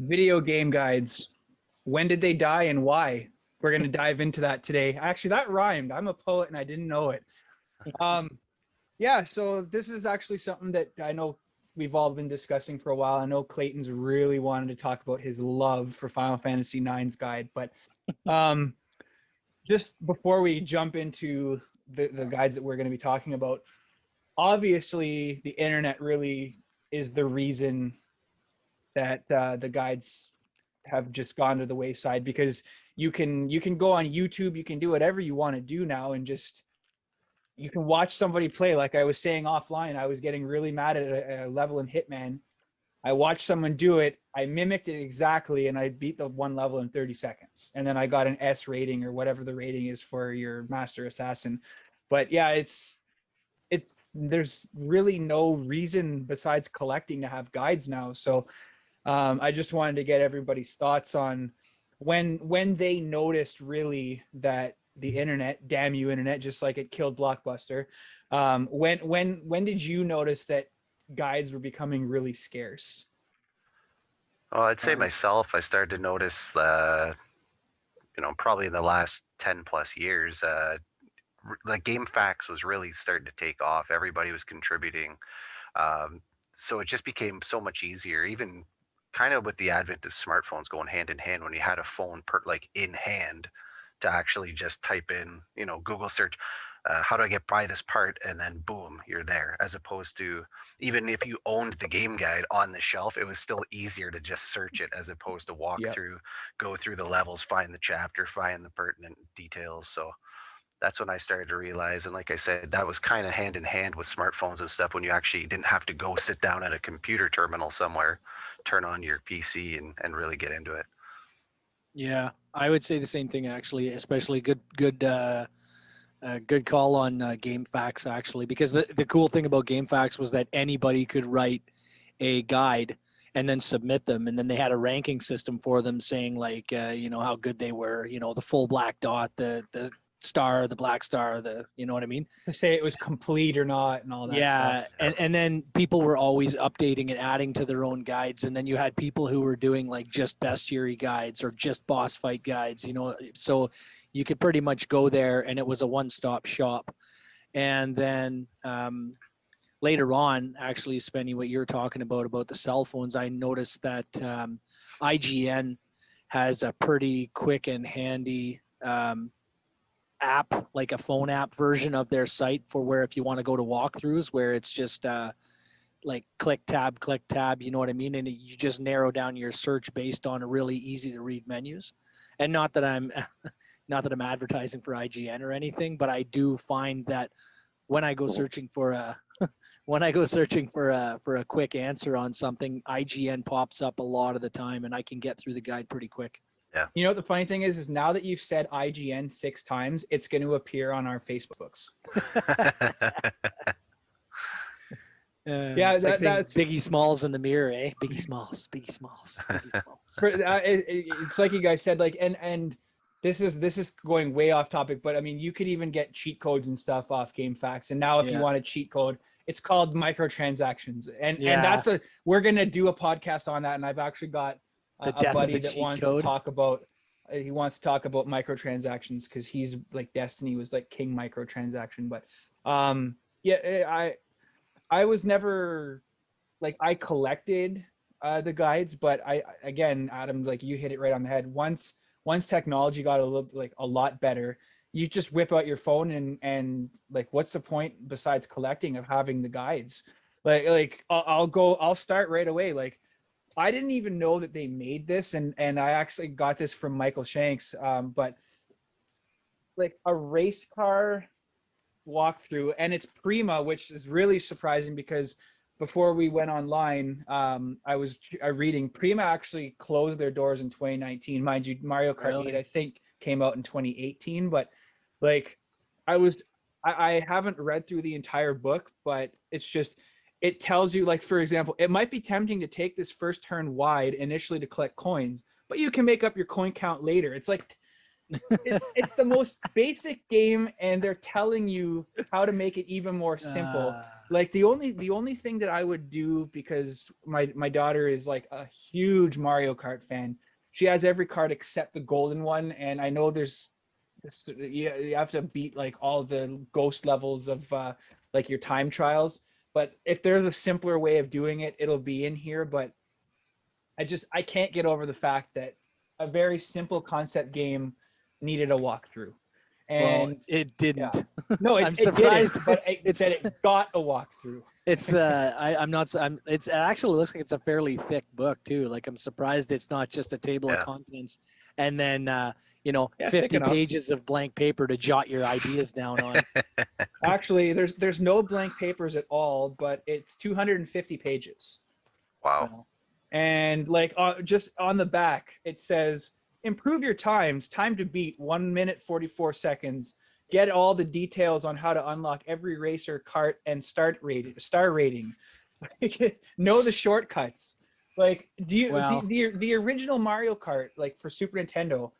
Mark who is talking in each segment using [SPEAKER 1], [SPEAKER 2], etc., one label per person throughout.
[SPEAKER 1] Video game guides. When did they die and why? We're going to dive into that today. Actually, that rhymed. I'm a poet and I didn't know it. Yeah, so this is actually something that I know we've all been discussing for a while. I know Clayton's really wanted to talk about his love for Final Fantasy IX's guide, but just before we jump into the guides that we're going to be talking about, obviously the internet really is the reason that the guides have just gone to the wayside, because you can go on YouTube, you can do whatever you want to do now, and just you can watch somebody play. Like I was saying offline, I was getting really mad at a level in Hitman. I watched someone do it, I mimicked it exactly, and I beat the one level in 30 seconds. And then I got an S rating or whatever the rating is for your master assassin. But yeah, it's there's really no reason besides collecting to have guides now. So I just wanted to get everybody's thoughts on when they noticed really that the internet, damn you internet, just like it killed Blockbuster. When did you notice that guides were becoming really scarce?
[SPEAKER 2] Well, I'd say myself, I started to notice, probably in the last 10 plus years, the game facts was really starting to take off. Everybody was contributing. So it just became so much easier, even kind of with the advent of smartphones going hand in hand, when you had a phone in hand to actually just type in, Google search, how do I get by this part? And then boom, you're there. As opposed to, even if you owned the game guide on the shelf, it was still easier to just search it as opposed to walk through, go through the levels, find the chapter, find the pertinent details. So that's when I started to realize. And like I said, that was kind of hand in hand with smartphones and stuff, when you actually didn't have to go sit down at a computer terminal somewhere, turn on your PC and really get into it.
[SPEAKER 3] Yeah, I would say the same thing, actually, especially good call on GameFAQs, actually, because the cool thing about GameFAQs was that anybody could write a guide and then submit them, and then they had a ranking system for them saying, like, how good they were, the full black dot, the star, the black star, you know what I mean?
[SPEAKER 1] To say it was complete or not and all that stuff.
[SPEAKER 3] And then people were always updating and adding to their own guides, and then you had people who were doing like just bestiary guides or just boss fight guides, so you could pretty much go there and it was a one-stop shop. And then later on, actually, Svenny, what you're talking about the cell phones, I noticed that IGN has a pretty quick and handy app, like a phone app version of their site, for where if you want to go to walkthroughs, where it's just like click tab, you know what I mean? And you just narrow down your search based on a really easy to read menus. And not that I'm advertising for IGN or anything, but I do find that when I go searching for a quick answer on something, IGN pops up a lot of the time, and I can get through the guide pretty quick.
[SPEAKER 2] Yeah.
[SPEAKER 1] You know what the funny thing is now that you've said IGN 6 times, it's going to appear on our Facebooks.
[SPEAKER 3] It's like that's Biggie Smalls in the mirror, eh? Biggie Smalls. Biggie Smalls.
[SPEAKER 1] It's like you guys said, like, and this is going way off topic, but I mean, you could even get cheat codes and stuff off GameFAQs. And now if you want a cheat code, it's called microtransactions. And that's we're going to do a podcast on that. And I've actually got a buddy that wants to talk about microtransactions, because he's like Destiny was like king microtransaction. But I was never like, I collected the guides, but again, Adam, like you hit it right on the head. Once technology got a lot better, you just whip out your phone and like, what's the point besides collecting of having the guides? Like I'll start right away. Like, I didn't even know that they made this, and I actually got this from Michael Shanks. But like a race car walkthrough, and it's Prima, which is really surprising, because before we went online, I was reading Prima actually closed their doors in 2019. Mind you, Mario Kart 8 I think came out in 2018. But like, I haven't read through the entire book, but it's just, it tells you, like, for example, it might be tempting to take this first turn wide initially to collect coins, but you can make up your coin count later. It's like, it's the most basic game, and they're telling you how to make it even more simple. Like the only thing that I would do, because my daughter is like a huge Mario Kart fan. She has every card except the golden one, and I know there's this, you have to beat like all the ghost levels of like your time trials. But if there's a simpler way of doing it, it'll be in here. But I can't get over the fact that a very simple concept game needed a walkthrough.
[SPEAKER 3] Well,
[SPEAKER 1] And
[SPEAKER 3] it didn't.
[SPEAKER 1] no,
[SPEAKER 3] I'm
[SPEAKER 1] it
[SPEAKER 3] surprised
[SPEAKER 1] didn't, but
[SPEAKER 3] it's
[SPEAKER 1] that it got a walkthrough.
[SPEAKER 3] it's I'm not I'm it's it actually looks like it's a fairly thick book too. Like I'm surprised it's not just a table of
[SPEAKER 2] Yeah.
[SPEAKER 3] contents and then
[SPEAKER 1] Yeah, thick
[SPEAKER 3] 50
[SPEAKER 1] enough.
[SPEAKER 3] pages of blank paper to jot your ideas down on.
[SPEAKER 1] Actually, there's no blank papers at all, but it's 250 pages.
[SPEAKER 2] Wow.
[SPEAKER 3] Well,
[SPEAKER 1] And like just on the back, it says improve your times. Time to beat 1 minute 44 seconds. Get all the details on how to unlock every racer, kart, and star rating. Know the shortcuts. Like, do you
[SPEAKER 3] Well.
[SPEAKER 1] the original Mario Kart, like for Super Nintendo?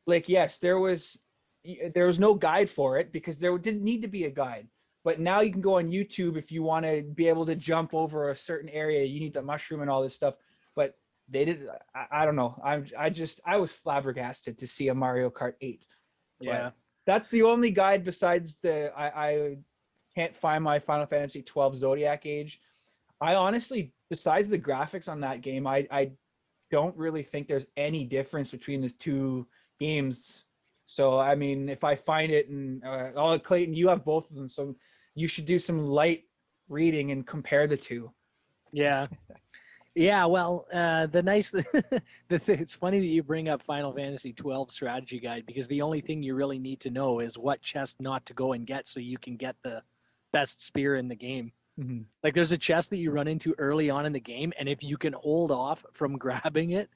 [SPEAKER 1] Like, yes, there was no guide for it because there didn't need to be a guide. But now you can go on YouTube if you want to be able to jump over a certain area. You need the mushroom and all this stuff. But they did. I don't know. I was flabbergasted to see a Mario Kart 8.
[SPEAKER 3] yeah.
[SPEAKER 1] But that's the only guide besides I can't find my Final Fantasy 12 Zodiac Age. I honestly, besides the graphics on that game, I don't really think there's any difference between the two games. So I mean, if I find it, and Clayton, you have both of them, so you should do some light reading and compare the two.
[SPEAKER 3] Yeah. Yeah, well, the nice it's funny that you bring up Final Fantasy 12 strategy guide because the only thing you really need to know is what chest not to go and get so you can get the best spear in the game.
[SPEAKER 1] Mm-hmm.
[SPEAKER 3] Like there's a chest that you run into early on in the game, and if you can hold off from grabbing it,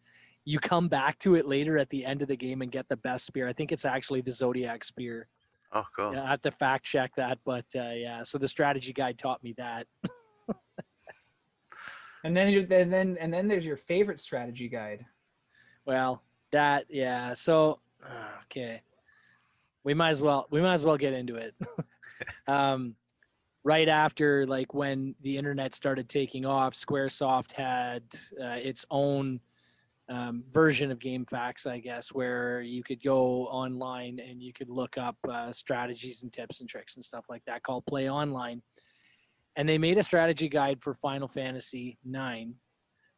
[SPEAKER 3] you come back to it later at the end of the game and get the best spear. I think it's actually the Zodiac spear.
[SPEAKER 2] Oh, cool.
[SPEAKER 3] Yeah, I have to fact check that, but yeah. So the strategy guide taught me that.
[SPEAKER 1] And then there's your favorite strategy guide.
[SPEAKER 3] Well, that yeah. So okay, we might as well get into it. Right after like when the internet started taking off, Squaresoft had its own version of GameFAQs, I guess, where you could go online and you could look up strategies and tips and tricks and stuff like that called Play Online. And they made a strategy guide for Final Fantasy IX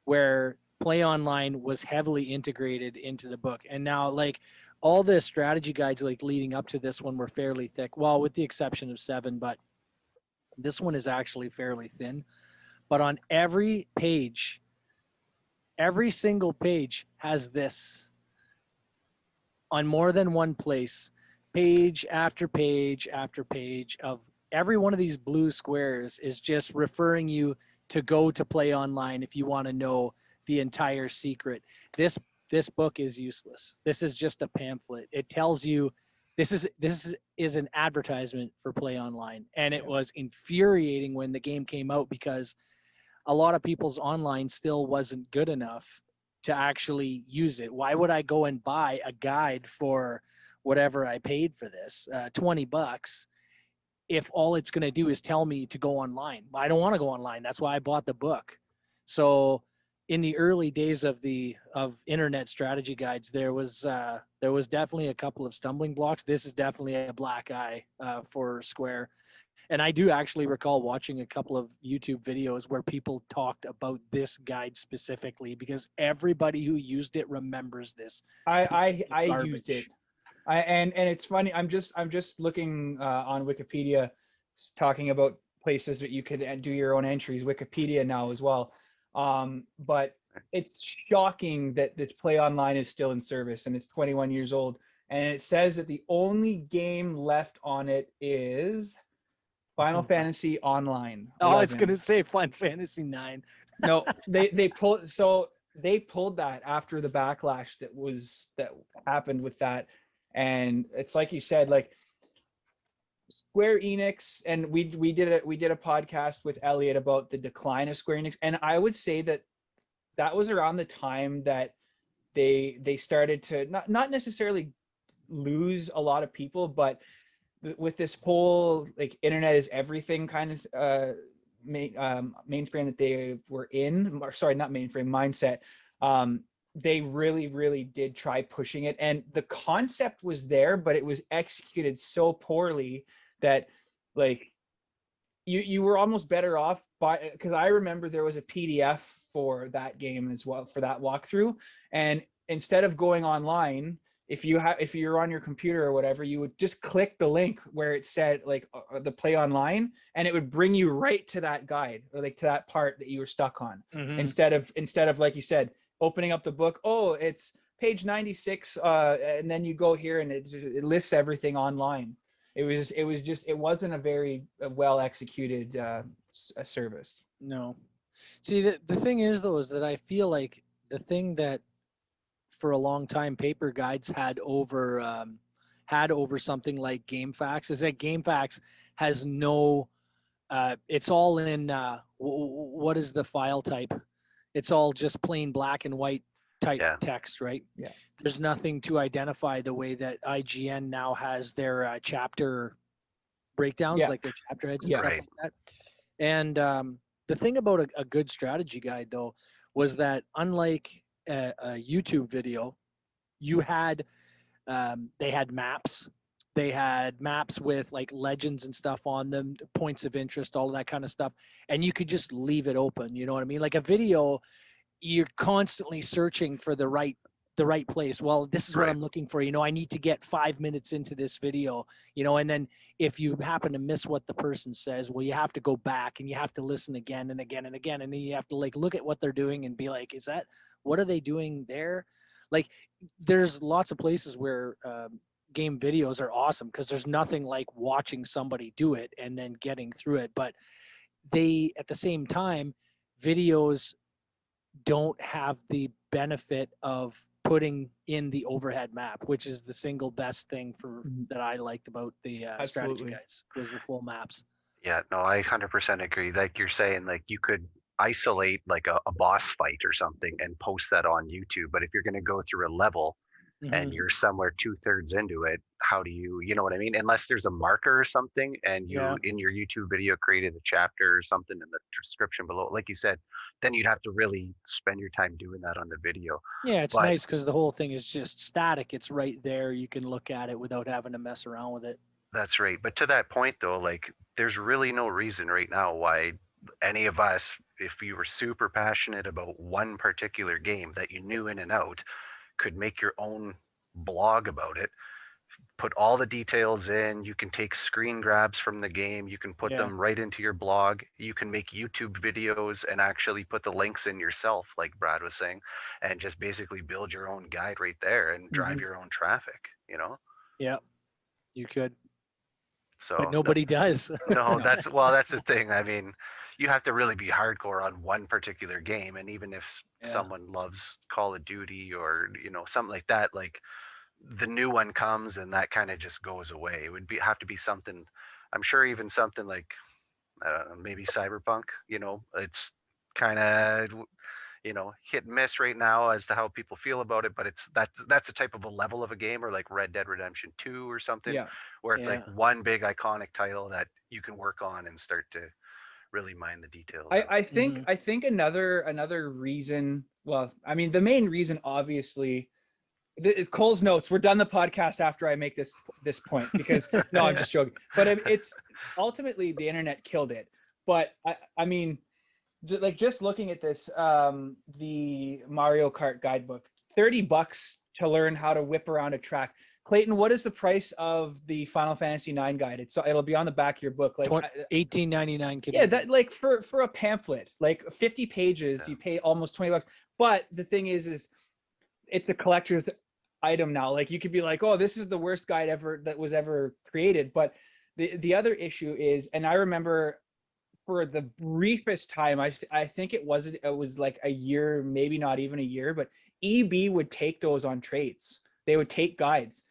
[SPEAKER 3] where Play Online was heavily integrated into the book. And now like all the strategy guides like leading up to this one were fairly thick, well, with the exception of 7, but this one is actually fairly thin. But on every page, every single page has this on more than one place, page after page after page of every one of these blue squares is just referring you to go to Play Online if you want to know the entire secret. This book is useless. This is just a pamphlet. It tells you this is an advertisement for Play Online, and it was infuriating when the game came out because a lot of people's online still wasn't good enough to actually use it. Why would I go and buy a guide for whatever I paid for this, $20, if all it's going to do is tell me to go online? I don't want to go online. That's why I bought the book. So in the early days of internet strategy guides, there was definitely a couple of stumbling blocks. This is definitely a black eye for Square. And I do actually recall watching a couple of YouTube videos where people talked about this guide specifically because everybody who used it remembers this.
[SPEAKER 1] I used it. And it's funny. I'm just looking on Wikipedia, talking about places that you could do your own entries. Wikipedia now as well. But it's shocking that this Play Online is still in service and it's 21 years old. And it says that the only game left on it is Final Fantasy Online. 11.
[SPEAKER 3] Oh, I was gonna say Final Fantasy 9.
[SPEAKER 1] No, they pulled that after the backlash that happened with that. And it's like you said, like Square Enix, and we did a podcast with Elliot about the decline of Square Enix, and I would say that was around the time that they started to not necessarily lose a lot of people, but with this whole like internet is everything kind of mainframe that they were in, or sorry, not mainframe, mindset, they really did try pushing it, and the concept was there, but it was executed so poorly that like you were almost better off by, because I remember there was a PDF for that game as well, for that walkthrough, and instead of going online, if you're on your computer or whatever, you would just click the link where it said like the play online, and it would bring you right to that guide, or like to that part that you were stuck on. Instead of like you said, opening up the book, oh, it's page 96, and then you go here and it lists everything online. It wasn't a very well executed service.
[SPEAKER 3] No. See, the thing is though, is that I feel like the thing that for a long time paper guides had over something like GameFAQs is that GameFAQs has no, it's all in, what is the file type? It's all just plain black and white type text, right?
[SPEAKER 1] Yeah.
[SPEAKER 3] There's nothing to identify the way that IGN now has their chapter breakdowns, like their chapter heads and stuff like that. And the thing about a good strategy guide though was that unlike a YouTube video, you had they had maps. They had maps with like legends and stuff on them, points of interest, all of that kind of stuff, and you could just leave it open. You know what I mean? Like a video, you're constantly searching for the right place. Well, this is what I'm looking for. You know, I need to get 5 minutes into this video, you know, and then if you happen to miss what the person says, well, you have to go back and you have to listen again and again and again. And then you have to like look at what they're doing and be like, what are they doing there? Like there's lots of places where game videos are awesome because there's nothing like watching somebody do it and then getting through it. But they, at the same time, videos don't have the benefit of putting in the overhead map, which is the single best thing that I liked about the strategy guides, was the full maps.
[SPEAKER 2] Yeah, no, I 100% agree. Like you're saying, like you could isolate like a boss fight or something and post that on YouTube. But if you're going to go through a level and you're somewhere 2/3 into it, how do you know what I mean? Unless there's a marker or something and you in your YouTube video created a chapter or something in the description below, like you said, then you'd have to really spend your time doing that on the video.
[SPEAKER 3] Yeah, it's nice because the whole thing is just static. It's right there. You can look at it without having to mess around with it.
[SPEAKER 2] That's right. But to that point though, like there's really no reason right now why any of us, if you were super passionate about one particular game that you knew in and out, could make your own blog about it, put all the details in. You can take screen grabs from the game, you can put them right into your blog, you can make YouTube videos and actually put the links in yourself, like Brad was saying, and just basically build your own guide right there and drive your own traffic, you know?
[SPEAKER 3] Yeah, you could.
[SPEAKER 2] So
[SPEAKER 3] but nobody does.
[SPEAKER 2] No, that's the thing. I mean, you have to really be hardcore on one particular game, and even if someone loves Call of Duty or something like that, like the new one comes and that kind of just goes away. It would have to be something. I'm sure even something like maybe Cyberpunk. It's kind of hit and miss right now as to how people feel about it, but that's a type of a level of a game, or like Red Dead Redemption 2 or something, where it's like one big iconic title that you can work on and start to really mind the details.
[SPEAKER 1] I think another reason, well, I mean, the main reason, obviously, Cole's notes. We're done the podcast after I make this point, because no, I'm just joking. But it's ultimately the internet killed it. But I mean, like just looking at this, the Mario Kart guidebook, $30 to learn how to whip around a track. Clayton, what is the price of the Final Fantasy IX guide? It'll be on the back of your book, like
[SPEAKER 3] $18.99.
[SPEAKER 1] Yeah, that like for a pamphlet, like 50 pages, you pay almost $20. But the thing is it's a collector's item now. Like you could be like, oh, this is the worst guide ever that was ever created. But the other issue is, and I remember for the briefest time, I think it was like a year, maybe not even a year, but EB would take those on trades. They would take guides,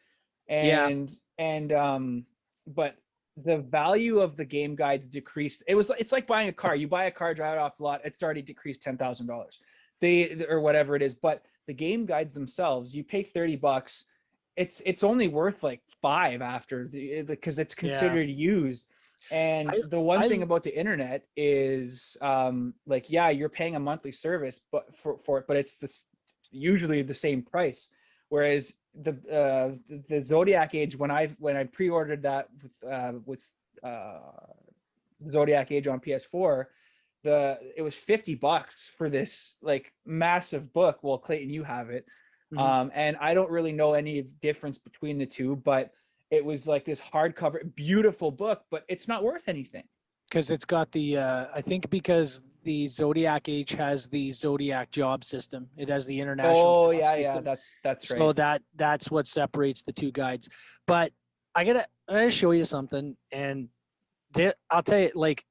[SPEAKER 1] but the value of the game guides decreased. It's like buying a car. You buy a car, drive it off the lot, it's already decreased $10,000, or whatever it is. But the game guides themselves, you pay $30, it's only worth like 5 after because it's considered used. And the one thing about the internet is like, yeah, you're paying a monthly service but for it, but it's usually the same price. Whereas the Zodiac Age, when I pre-ordered that with Zodiac Age on PS4, it was $50 for this like massive book. Well, Clayton, you have it. And I don't really know any difference between the two, but it was like this hardcover, beautiful book, but it's not worth anything.
[SPEAKER 3] Because it's got the, I think because the Zodiac Age has the Zodiac job system. It has the international job system.
[SPEAKER 1] That's right.
[SPEAKER 3] So that's what separates the two guides. But I gotta show you something, and I'll tell you, like,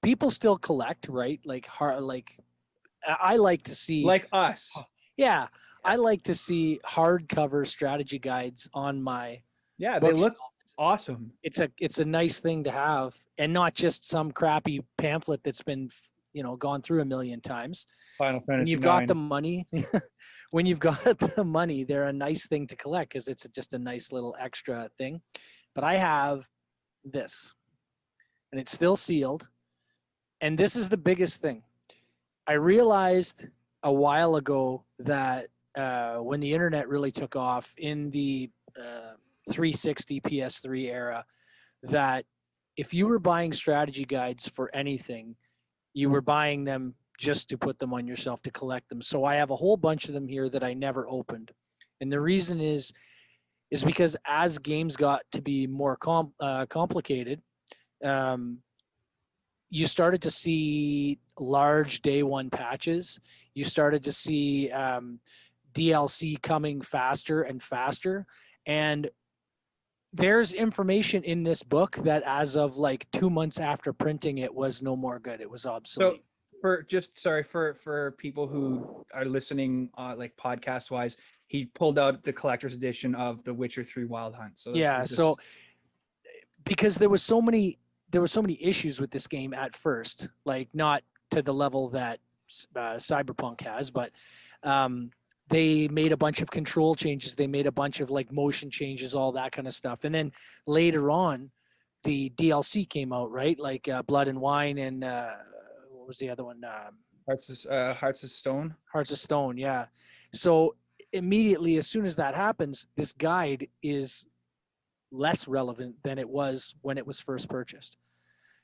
[SPEAKER 3] people still collect, right? Like I like to see,
[SPEAKER 1] like us.
[SPEAKER 3] Yeah, I like to see hardcover strategy guides on my.
[SPEAKER 1] Yeah, they look awesome.
[SPEAKER 3] It's a nice thing to have, and not just some crappy pamphlet that's been gone through a million times.
[SPEAKER 1] Final Fantasy.
[SPEAKER 3] When you've got the money, when you've got the money, they're a nice thing to collect because it's just a nice little extra thing. But I have this, and it's still sealed. And this is the biggest thing. I realized a while ago that when the internet really took off in the 360 PS3 era, that if you were buying strategy guides for anything, you were buying them just to put them on yourself to collect them. So I have a whole bunch of them here that I never opened. And the reason is because as games got to be more complicated, you started to see large day one patches. You started to see DLC coming faster and faster. And there's information in this book that as of like 2 months after printing it was no more good. It was obsolete.
[SPEAKER 1] So for people who are listening like podcast wise, he pulled out the collector's edition of The Witcher 3 Wild Hunt. So
[SPEAKER 3] yeah, so because there was so many issues with this game at first, like not to the level that Cyberpunk has, but they made a bunch of control changes. They made a bunch of like motion changes, all that kind of stuff. And then later on, the DLC came out, right? Like Blood and Wine and what was the other one?
[SPEAKER 1] Hearts of Stone.
[SPEAKER 3] Hearts of Stone, yeah. So immediately, as soon as that happens, this guide is less relevant than it was when it was first purchased.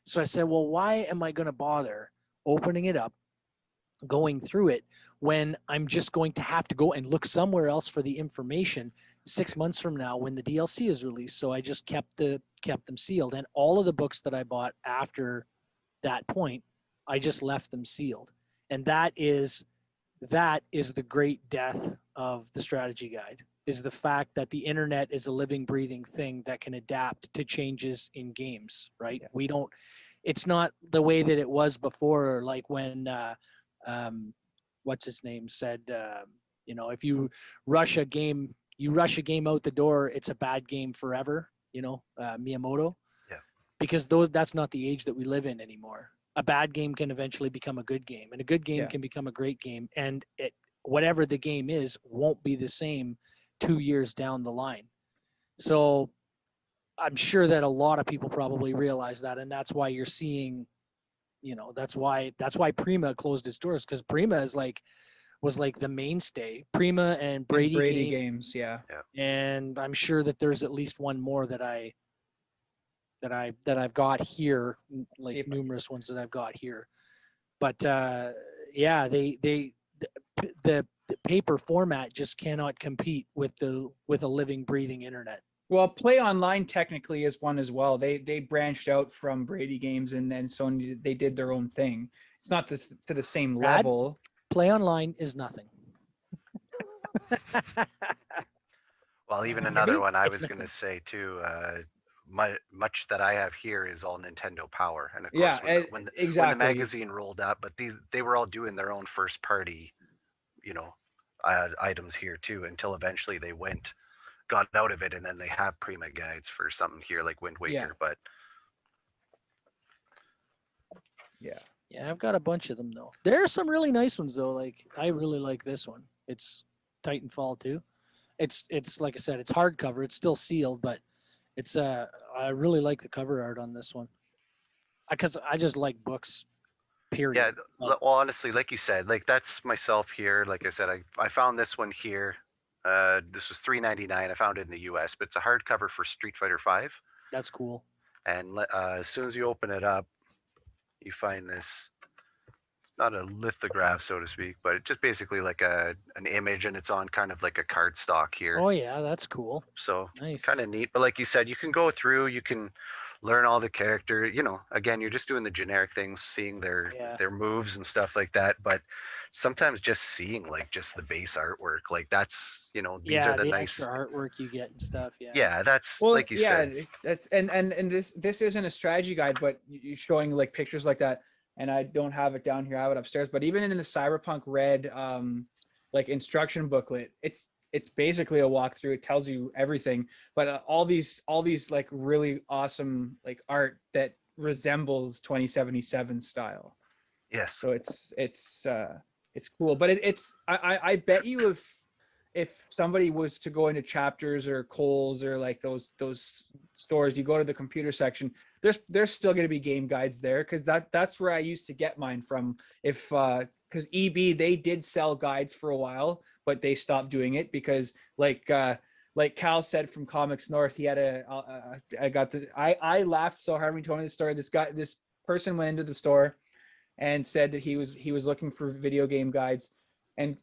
[SPEAKER 3] So I said, well, why am I going to bother opening it up, going through it, when I'm just going to have to go and look somewhere else for the information 6 months from now when the DLC is released? So I just kept them sealed. And all of the books that I bought after that point, I just left them sealed. And that is the great death of the strategy guide, is the fact that the internet is a living, breathing thing that can adapt to changes in games, right? Yeah. It's not the way that it was before, like when, what's his name said, if you rush a game out the door, it's a bad game forever, Miyamoto.
[SPEAKER 2] Yeah.
[SPEAKER 3] Because that's not the age that we live in anymore. A bad game can eventually become a good game, and a good game can become a great game. And whatever the game is won't be the same 2 years down the line. So I'm sure that a lot of people probably realize that, and that's why you're seeing, that's why Prima closed its doors, because Prima was like the mainstay. Prima and Brady
[SPEAKER 1] games, yeah.
[SPEAKER 3] And I'm sure that there's at least one more that I've got here, like numerous ones that I've got here. But the paper format just cannot compete with a living, breathing internet.
[SPEAKER 1] Well, Play Online technically is one as well. They branched out from Brady Games, and then Sony, they did their own thing. It's not to the same level.
[SPEAKER 3] Play Online is nothing.
[SPEAKER 2] Well, even another one I was going to say too. Much that I have here is all Nintendo Power, and of course, when the magazine rolled up, but they were all doing their own first party, items here too, until eventually they got out of it, and then they have Prima guides for something here like Wind Waker.
[SPEAKER 1] Yeah.
[SPEAKER 2] But
[SPEAKER 3] yeah, I've got a bunch of them though. There are some really nice ones though. Like I really like this one. It's Titanfall 2. it's like I said, it's hardcover. It's still sealed, but it's I really like the cover art on this one because I just like books. Period.
[SPEAKER 2] Yeah,
[SPEAKER 3] Like,
[SPEAKER 2] well, honestly, like you said, like that's myself here. Like I said, I found this one here. This was $3.99. I found it in the U.S., but it's a hardcover for Street Fighter 5.
[SPEAKER 3] that's cool.
[SPEAKER 2] And as soon as you open it up, you find this. It's not a lithograph, so to speak, but it's just basically like an image, and it's on kind of like a cardstock here.
[SPEAKER 3] Oh yeah, that's cool.
[SPEAKER 2] So
[SPEAKER 3] Nice.
[SPEAKER 2] kind of neat. But like you said, you can go through, you can learn all the character. You know, again, you're just doing the generic things, seeing their moves and stuff like that. But sometimes just seeing like just the base artwork, like that's, you know, these are the nice
[SPEAKER 3] extra artwork you get and stuff. Yeah.
[SPEAKER 2] Yeah, that's
[SPEAKER 1] Well,
[SPEAKER 2] like you said.
[SPEAKER 1] that's and this isn't a strategy guide, but you're showing like pictures like that, and I don't have it down here. I have it upstairs. But even in the Cyberpunk Red like instruction booklet, it's basically a walkthrough. It tells you everything, but all these like really awesome like art that resembles 2077 style.
[SPEAKER 2] Yes.
[SPEAKER 1] So it's cool, but I bet you if somebody was to go into Chapters or Kohl's or like those stores, you go to the computer section, there's still going to be game guides there, because that's where I used to get mine from. If because EB, they did sell guides for a while, but they stopped doing it because like Cal said from Comics North, he had I laughed so hard when he told me the story. This person went into the store and said that he was looking for video game guides, and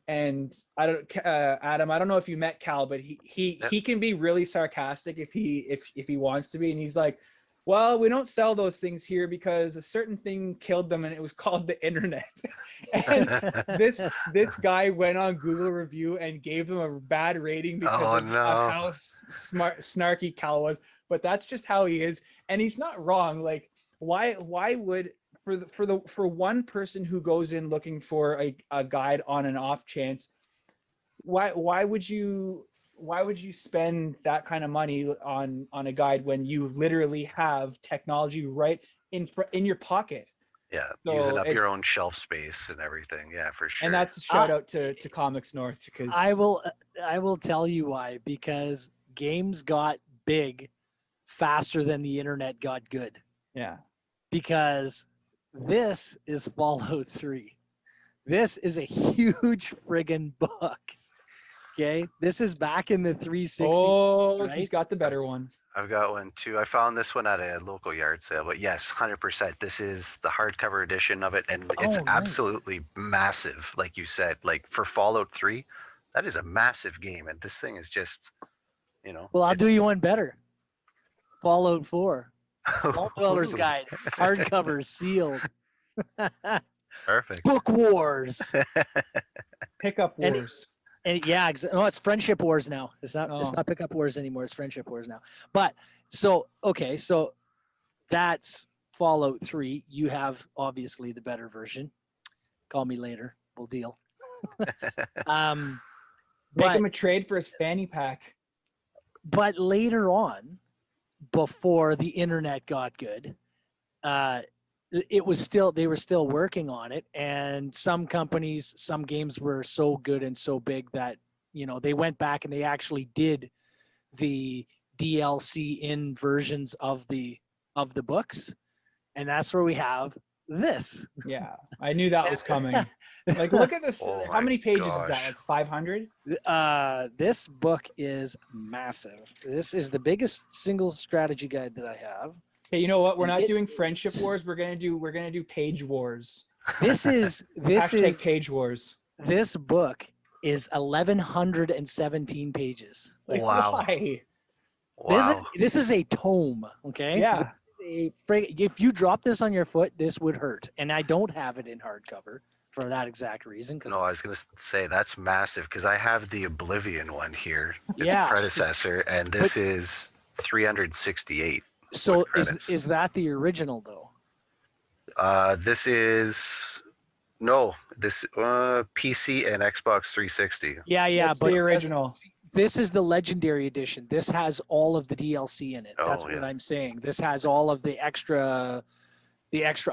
[SPEAKER 1] I don't Adam, I don't know if you met Cal, but he can be really sarcastic if he wants to be, and he's like, well, we don't sell those things here because a certain thing killed them, and it was called the internet. And this guy went on Google review and gave them a bad rating because of how snarky Cal was. But that's just how he is, and he's not wrong. Like, why would for one person who goes in looking for a guide on an off chance, why would you spend that kind of money on a guide when you literally have technology right in your pocket?
[SPEAKER 2] Yeah,
[SPEAKER 1] so
[SPEAKER 2] using up your own shelf space and everything. Yeah, for sure.
[SPEAKER 1] And that's a shout out to Comics North, because
[SPEAKER 3] I will tell you why. Because games got big faster than the internet got good.
[SPEAKER 1] Yeah.
[SPEAKER 3] Because this is Fallout 3. This is a huge friggin' book. Okay, this is back in the 360.
[SPEAKER 1] Oh,
[SPEAKER 3] right?
[SPEAKER 1] He's got the better one.
[SPEAKER 2] I've got one too. I found this one at a local yard sale, but yes, 100%. This is the hardcover edition of it, and it's absolutely massive. Like you said, like for Fallout 3, that is a massive game, and this thing is just, you know.
[SPEAKER 3] Well, I'll do you one better. Fallout 4, Vault Dweller's Guide, hardcover, sealed.
[SPEAKER 2] Perfect.
[SPEAKER 3] Book Wars.
[SPEAKER 1] Pickup Wars.
[SPEAKER 3] And yeah, no, it's Friendship Wars now. It's not Pickup Wars anymore. It's Friendship Wars now. But so that's Fallout 3. You have obviously the better version. Call me later. We'll deal.
[SPEAKER 1] Make him a trade for his fanny pack.
[SPEAKER 3] But later on, before the internet got good, they were still working on it, and some companies, some games were so good and so big that, you know, they went back and they actually did the DLC in versions of the books, and that's where we have this.
[SPEAKER 1] Yeah, I knew that was coming. Like, look at this. How many pages is that? Like 500?
[SPEAKER 3] This book is massive. This is the biggest single strategy guide that I have.
[SPEAKER 1] Hey, you know what? We're not doing Friendship Wars. We're gonna do Page Wars.
[SPEAKER 3] This is
[SPEAKER 1] Page Wars.
[SPEAKER 3] This book is 1,117 pages.
[SPEAKER 1] Like,
[SPEAKER 2] wow.
[SPEAKER 1] Why?
[SPEAKER 2] Wow.
[SPEAKER 3] This is a tome. Okay.
[SPEAKER 1] Yeah.
[SPEAKER 3] If you drop this on your foot, this would hurt. And I don't have it in hardcover for that exact reason.
[SPEAKER 2] No, I was gonna say that's massive, because I have the Oblivion one here. It's
[SPEAKER 3] Yeah.
[SPEAKER 2] a predecessor, and this is 368.
[SPEAKER 3] So is that the original though?
[SPEAKER 2] This is PC and Xbox 360.
[SPEAKER 3] Yeah,
[SPEAKER 1] That's
[SPEAKER 3] but
[SPEAKER 1] the original.
[SPEAKER 3] This is the Legendary Edition. This has all of the DLC in it. That's what I'm saying. This has all of the extra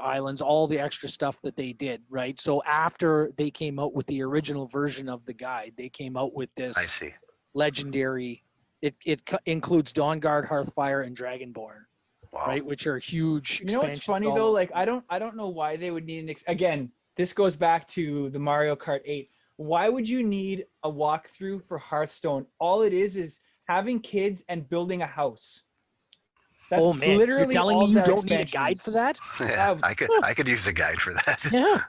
[SPEAKER 3] islands, all the extra stuff that they did, right? So after they came out with the original version of the guide, they came out with this.
[SPEAKER 2] I see.
[SPEAKER 3] legendary. It includes Dawnguard, Hearthfire, and Dragonborn,
[SPEAKER 2] Wow.
[SPEAKER 3] right? Which are huge
[SPEAKER 1] You know what's
[SPEAKER 3] expansions.
[SPEAKER 1] funny though? Like I don't know why they would need again. This goes back to the Mario Kart 8. Why would you need a walkthrough for Hearthstone? All it is having kids and building a house. That's
[SPEAKER 3] oh man, you're telling me you don't need a guide for that?
[SPEAKER 2] Yeah, I could use a guide for that.
[SPEAKER 3] Yeah.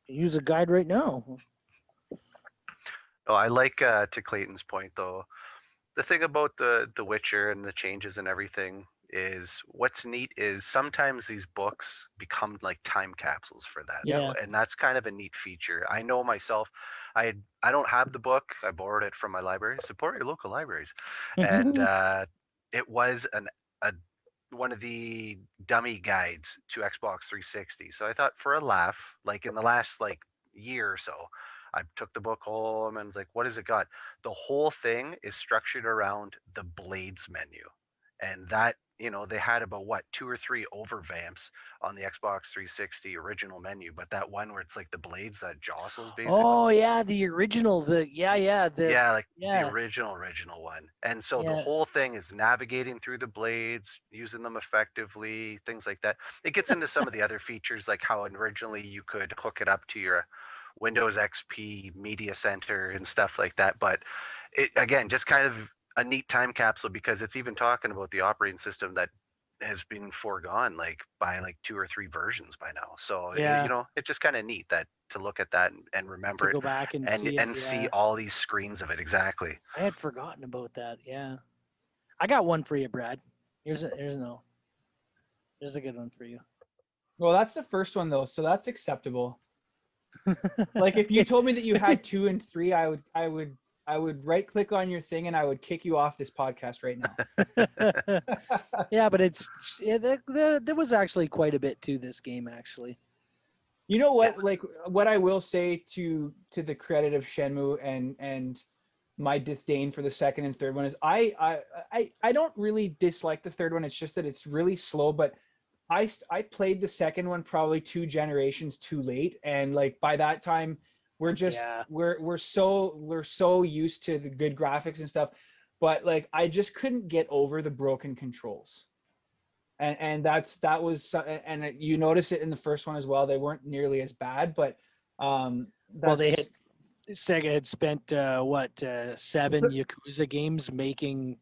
[SPEAKER 3] Use a guide right now.
[SPEAKER 2] Oh, I like to Clayton's point though. The thing about the Witcher and the changes and everything is what's neat is sometimes these books become like time capsules for that.
[SPEAKER 3] Yeah.
[SPEAKER 2] And that's kind of a neat feature. I know myself, I don't have the book. I borrowed it from my library. Support your local libraries. And it was one of the dummy guides to Xbox 360. So I thought for a laugh, like in the last like year or so, I took the book home and was like, what has it got? The whole thing is structured around the blades menu. And that, they had about 2 or 3 overvamps on the Xbox 360 original menu, but that one where it's like the blades that jostles basically.
[SPEAKER 3] Oh yeah, the original, the
[SPEAKER 2] original one. And so the whole thing is navigating through the blades, using them effectively, things like that. It gets into some of the other features, like how originally you could hook it up to your Windows XP media center and stuff like that. But it, again, just kind of a neat time capsule because it's even talking about the operating system that has been foregone by 2 or 3 versions by now. So it's just kind of neat that to look at that and remember
[SPEAKER 3] to go back and see
[SPEAKER 2] it, see all these screens of it. Exactly.
[SPEAKER 3] I had forgotten about that. Yeah, I got one for you, Brad. Here's a good one for you.
[SPEAKER 1] Well, that's the first one though, so that's acceptable. Like if you told me that you had 2 and 3, I would right click on your thing and I would kick you off this podcast right now.
[SPEAKER 3] Yeah, but there was actually quite a bit to this game actually.
[SPEAKER 1] You know what? Like what I will say to the credit of Shenmue and my disdain for the second and third one is I don't really dislike the third one. It's just that it's really slow, but I played the second one probably 2 generations too late, and like by that time we're just we're so used to the good graphics and stuff, but like I just couldn't get over the broken controls, and that was and you notice it in the first one as well. They weren't nearly as bad, but
[SPEAKER 3] Sega had spent 7 Yakuza games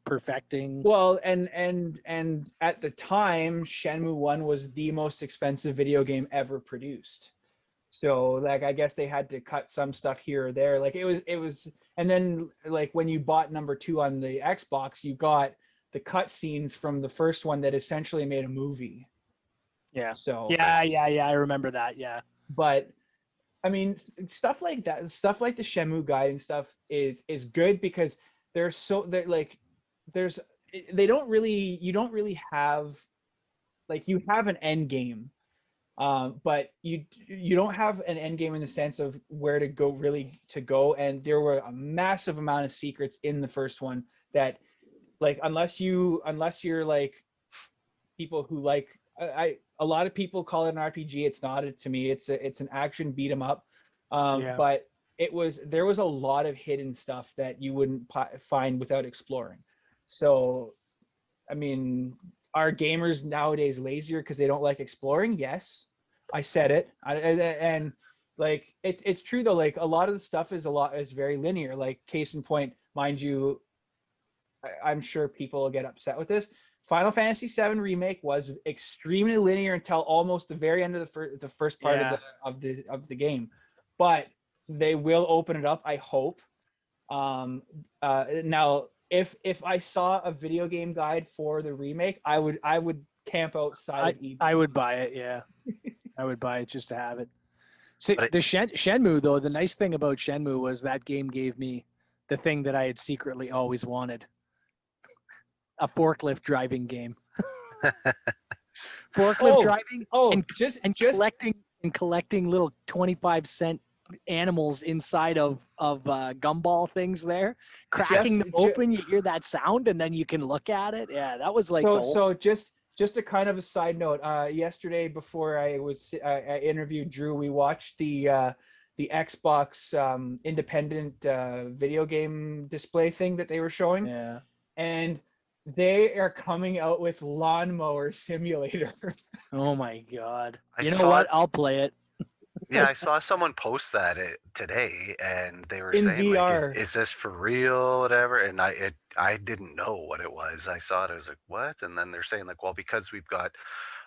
[SPEAKER 3] perfecting.
[SPEAKER 1] Well, and at the time, Shenmue 1 was the most expensive video game ever produced. So like I guess they had to cut some stuff here or there. Like it was and then like when you bought number 2 on the Xbox, you got the cut scenes from the first one that essentially made a movie.
[SPEAKER 3] Yeah.
[SPEAKER 1] So
[SPEAKER 3] I remember that. Yeah.
[SPEAKER 1] But I mean, stuff like that, stuff like the Shenmue guide and stuff is good because you don't really have, like, you have an end game, but you don't have an end game in the sense of where to go. And there were a massive amount of secrets in the first one that, like, unless you're like people who like, a lot of people call it an RPG. It's not. To me, it's an action beat 'em up. But there was a lot of hidden stuff that you wouldn't find without exploring. So, I mean, are gamers nowadays lazier because they don't like exploring? Yes, I said it. And like it's true though. Like a lot of the stuff is very linear. Like case in point, mind you, I'm sure people will get upset with this. Final Fantasy VII Remake was extremely linear until almost the very end of the first part of the game, but they will open it up, I hope. Now, if I saw a video game guide for the remake, I would camp outside of eBay.
[SPEAKER 3] I would buy it. Yeah, I would buy it just to have it. See, the Shenmue though, the nice thing about Shenmue was that game gave me the thing that I had secretly always wanted. A forklift driving game. Forklift driving. And collecting little 25-cent animals inside of gumball things there. Cracking them open, you hear that sound, and then you can look at it. Yeah, that was like
[SPEAKER 1] so just a kind of a side note. Yesterday before I interviewed Drew, we watched the the Xbox independent video game display thing that they were showing,
[SPEAKER 3] Yeah.
[SPEAKER 1] and they are coming out with Lawnmower Simulator.
[SPEAKER 3] Oh my God.
[SPEAKER 2] I
[SPEAKER 3] You know
[SPEAKER 2] saw
[SPEAKER 3] what?
[SPEAKER 2] it.
[SPEAKER 3] I'll play it.
[SPEAKER 2] Yeah, I saw someone post that today, and they were
[SPEAKER 1] In
[SPEAKER 2] saying like,
[SPEAKER 1] VR.
[SPEAKER 2] is this for real, whatever? And I didn't know what it was. I saw it, I was like, what? And then they're saying like, well, because we've got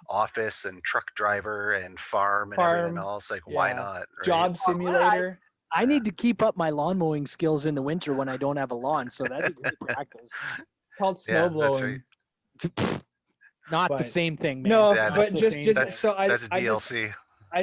[SPEAKER 2] office and truck driver and farm and everything
[SPEAKER 1] Farm,
[SPEAKER 2] else, like why
[SPEAKER 1] yeah.
[SPEAKER 2] not? Right?
[SPEAKER 1] Job Simulator.
[SPEAKER 3] I need to keep up my lawn mowing skills in the winter when I don't have a lawn, so that'd be great practice.
[SPEAKER 1] Called
[SPEAKER 2] Yeah,
[SPEAKER 1] snow
[SPEAKER 2] that's
[SPEAKER 1] blowing.
[SPEAKER 2] right.
[SPEAKER 3] Not the
[SPEAKER 1] But-
[SPEAKER 3] same thing, man.
[SPEAKER 1] No,
[SPEAKER 2] Yeah,
[SPEAKER 3] Not
[SPEAKER 1] but
[SPEAKER 3] the
[SPEAKER 1] just
[SPEAKER 3] same
[SPEAKER 2] That's
[SPEAKER 3] thing.
[SPEAKER 1] so I
[SPEAKER 2] that's
[SPEAKER 1] I just
[SPEAKER 2] DLC.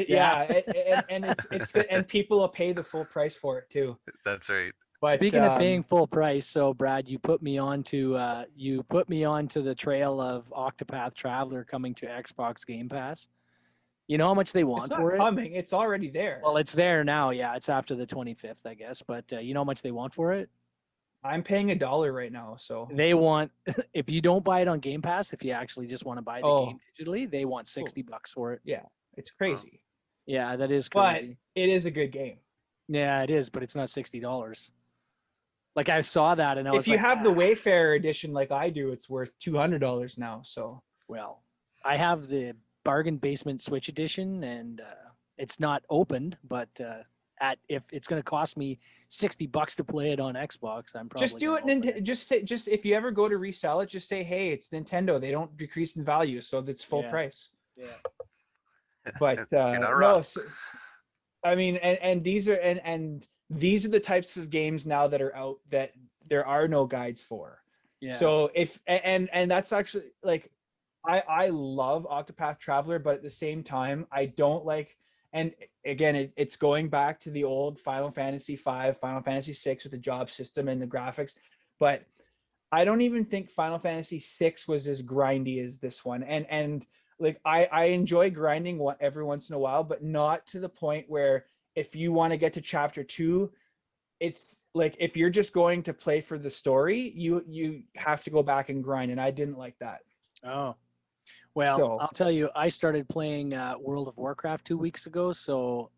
[SPEAKER 3] Yeah.
[SPEAKER 1] and it's good, and people will pay the full price for it too.
[SPEAKER 2] That's right.
[SPEAKER 1] But,
[SPEAKER 3] Speaking of paying full price, so Brad, you put me on to the trail of Octopath Traveler coming to Xbox Game Pass. You know how much they
[SPEAKER 1] it's
[SPEAKER 3] want
[SPEAKER 1] not
[SPEAKER 3] for it?
[SPEAKER 1] coming. It's already there.
[SPEAKER 3] Well, it's there now. Yeah, it's after the 25th, I guess. But you know how much they want for it?
[SPEAKER 1] I'm paying $1 right now, so
[SPEAKER 3] They want, if you don't buy it on Game Pass, if you actually just want to buy the
[SPEAKER 1] Oh.
[SPEAKER 3] game digitally, they want $60 for it.
[SPEAKER 1] yeah, it's crazy.
[SPEAKER 3] Yeah, that is
[SPEAKER 1] But
[SPEAKER 3] crazy.
[SPEAKER 1] it is a good game.
[SPEAKER 3] Yeah, it is, but it's not $60. Like I saw that and I was
[SPEAKER 1] If you
[SPEAKER 3] like,
[SPEAKER 1] have the Wayfarer edition like I do, it's worth $200 now. So
[SPEAKER 3] well, I have the bargain basement Switch edition, and it's not opened, but if it's going to cost me $60 to play it on Xbox, I'm probably
[SPEAKER 1] just do it.
[SPEAKER 3] gonna open
[SPEAKER 1] Just if you ever go to resell it, just say, hey, it's Nintendo. They don't decrease in value, so that's full
[SPEAKER 3] Yeah.
[SPEAKER 1] price.
[SPEAKER 3] Yeah.
[SPEAKER 1] But
[SPEAKER 2] You're not
[SPEAKER 1] no,
[SPEAKER 2] wrong.
[SPEAKER 1] I mean, and these are and these are the types of games now that are out that there are no guides for.
[SPEAKER 3] Yeah.
[SPEAKER 1] So if and that's actually like I love Octopath Traveler, but at the same time I don't like. And again, it's going back to the old Final Fantasy V, Final Fantasy VI with the job system and the graphics, but I don't even think Final Fantasy VI was as grindy as this one. And like I enjoy grinding every once in a while, but not to the point where if you want to get to chapter 2, it's like if you're just going to play for the story, you have to go back and grind, and I didn't like that.
[SPEAKER 3] Oh, well,
[SPEAKER 1] So-
[SPEAKER 3] I'll tell you, I started playing World of Warcraft 2 weeks ago, so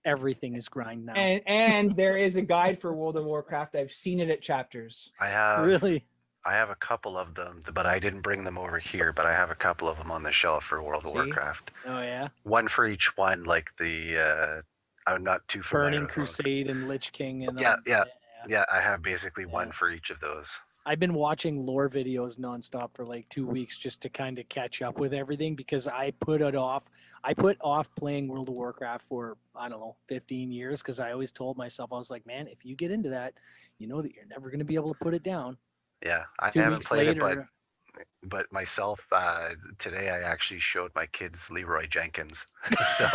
[SPEAKER 3] everything is grind now.
[SPEAKER 1] And there is a guide for World of Warcraft. I've seen it at chapters.
[SPEAKER 2] I have
[SPEAKER 3] Really?
[SPEAKER 2] I have a couple of them, but I didn't bring them over here. But I have a couple of them on the shelf for World of
[SPEAKER 1] See?
[SPEAKER 2] Warcraft.
[SPEAKER 3] Oh yeah.
[SPEAKER 2] One for each one, like the I'm not too familiar
[SPEAKER 3] Burning
[SPEAKER 2] with those.
[SPEAKER 3] Crusade and Lich King and
[SPEAKER 2] Yeah,
[SPEAKER 3] all-
[SPEAKER 2] yeah. Yeah, I have basically one
[SPEAKER 3] Yeah.
[SPEAKER 2] for each of those.
[SPEAKER 3] I've been watching lore videos nonstop for like 2 weeks just to kind of catch up with everything because I put off playing World of Warcraft for, I don't know, 15 years because I always told myself, I was like, man, if you get into that, you know that you're never going to be able to put it down.
[SPEAKER 2] Yeah, I
[SPEAKER 3] 2
[SPEAKER 2] haven't
[SPEAKER 3] weeks
[SPEAKER 2] played
[SPEAKER 3] later,
[SPEAKER 2] it, but myself today I actually showed my kids Leroy Jenkins. So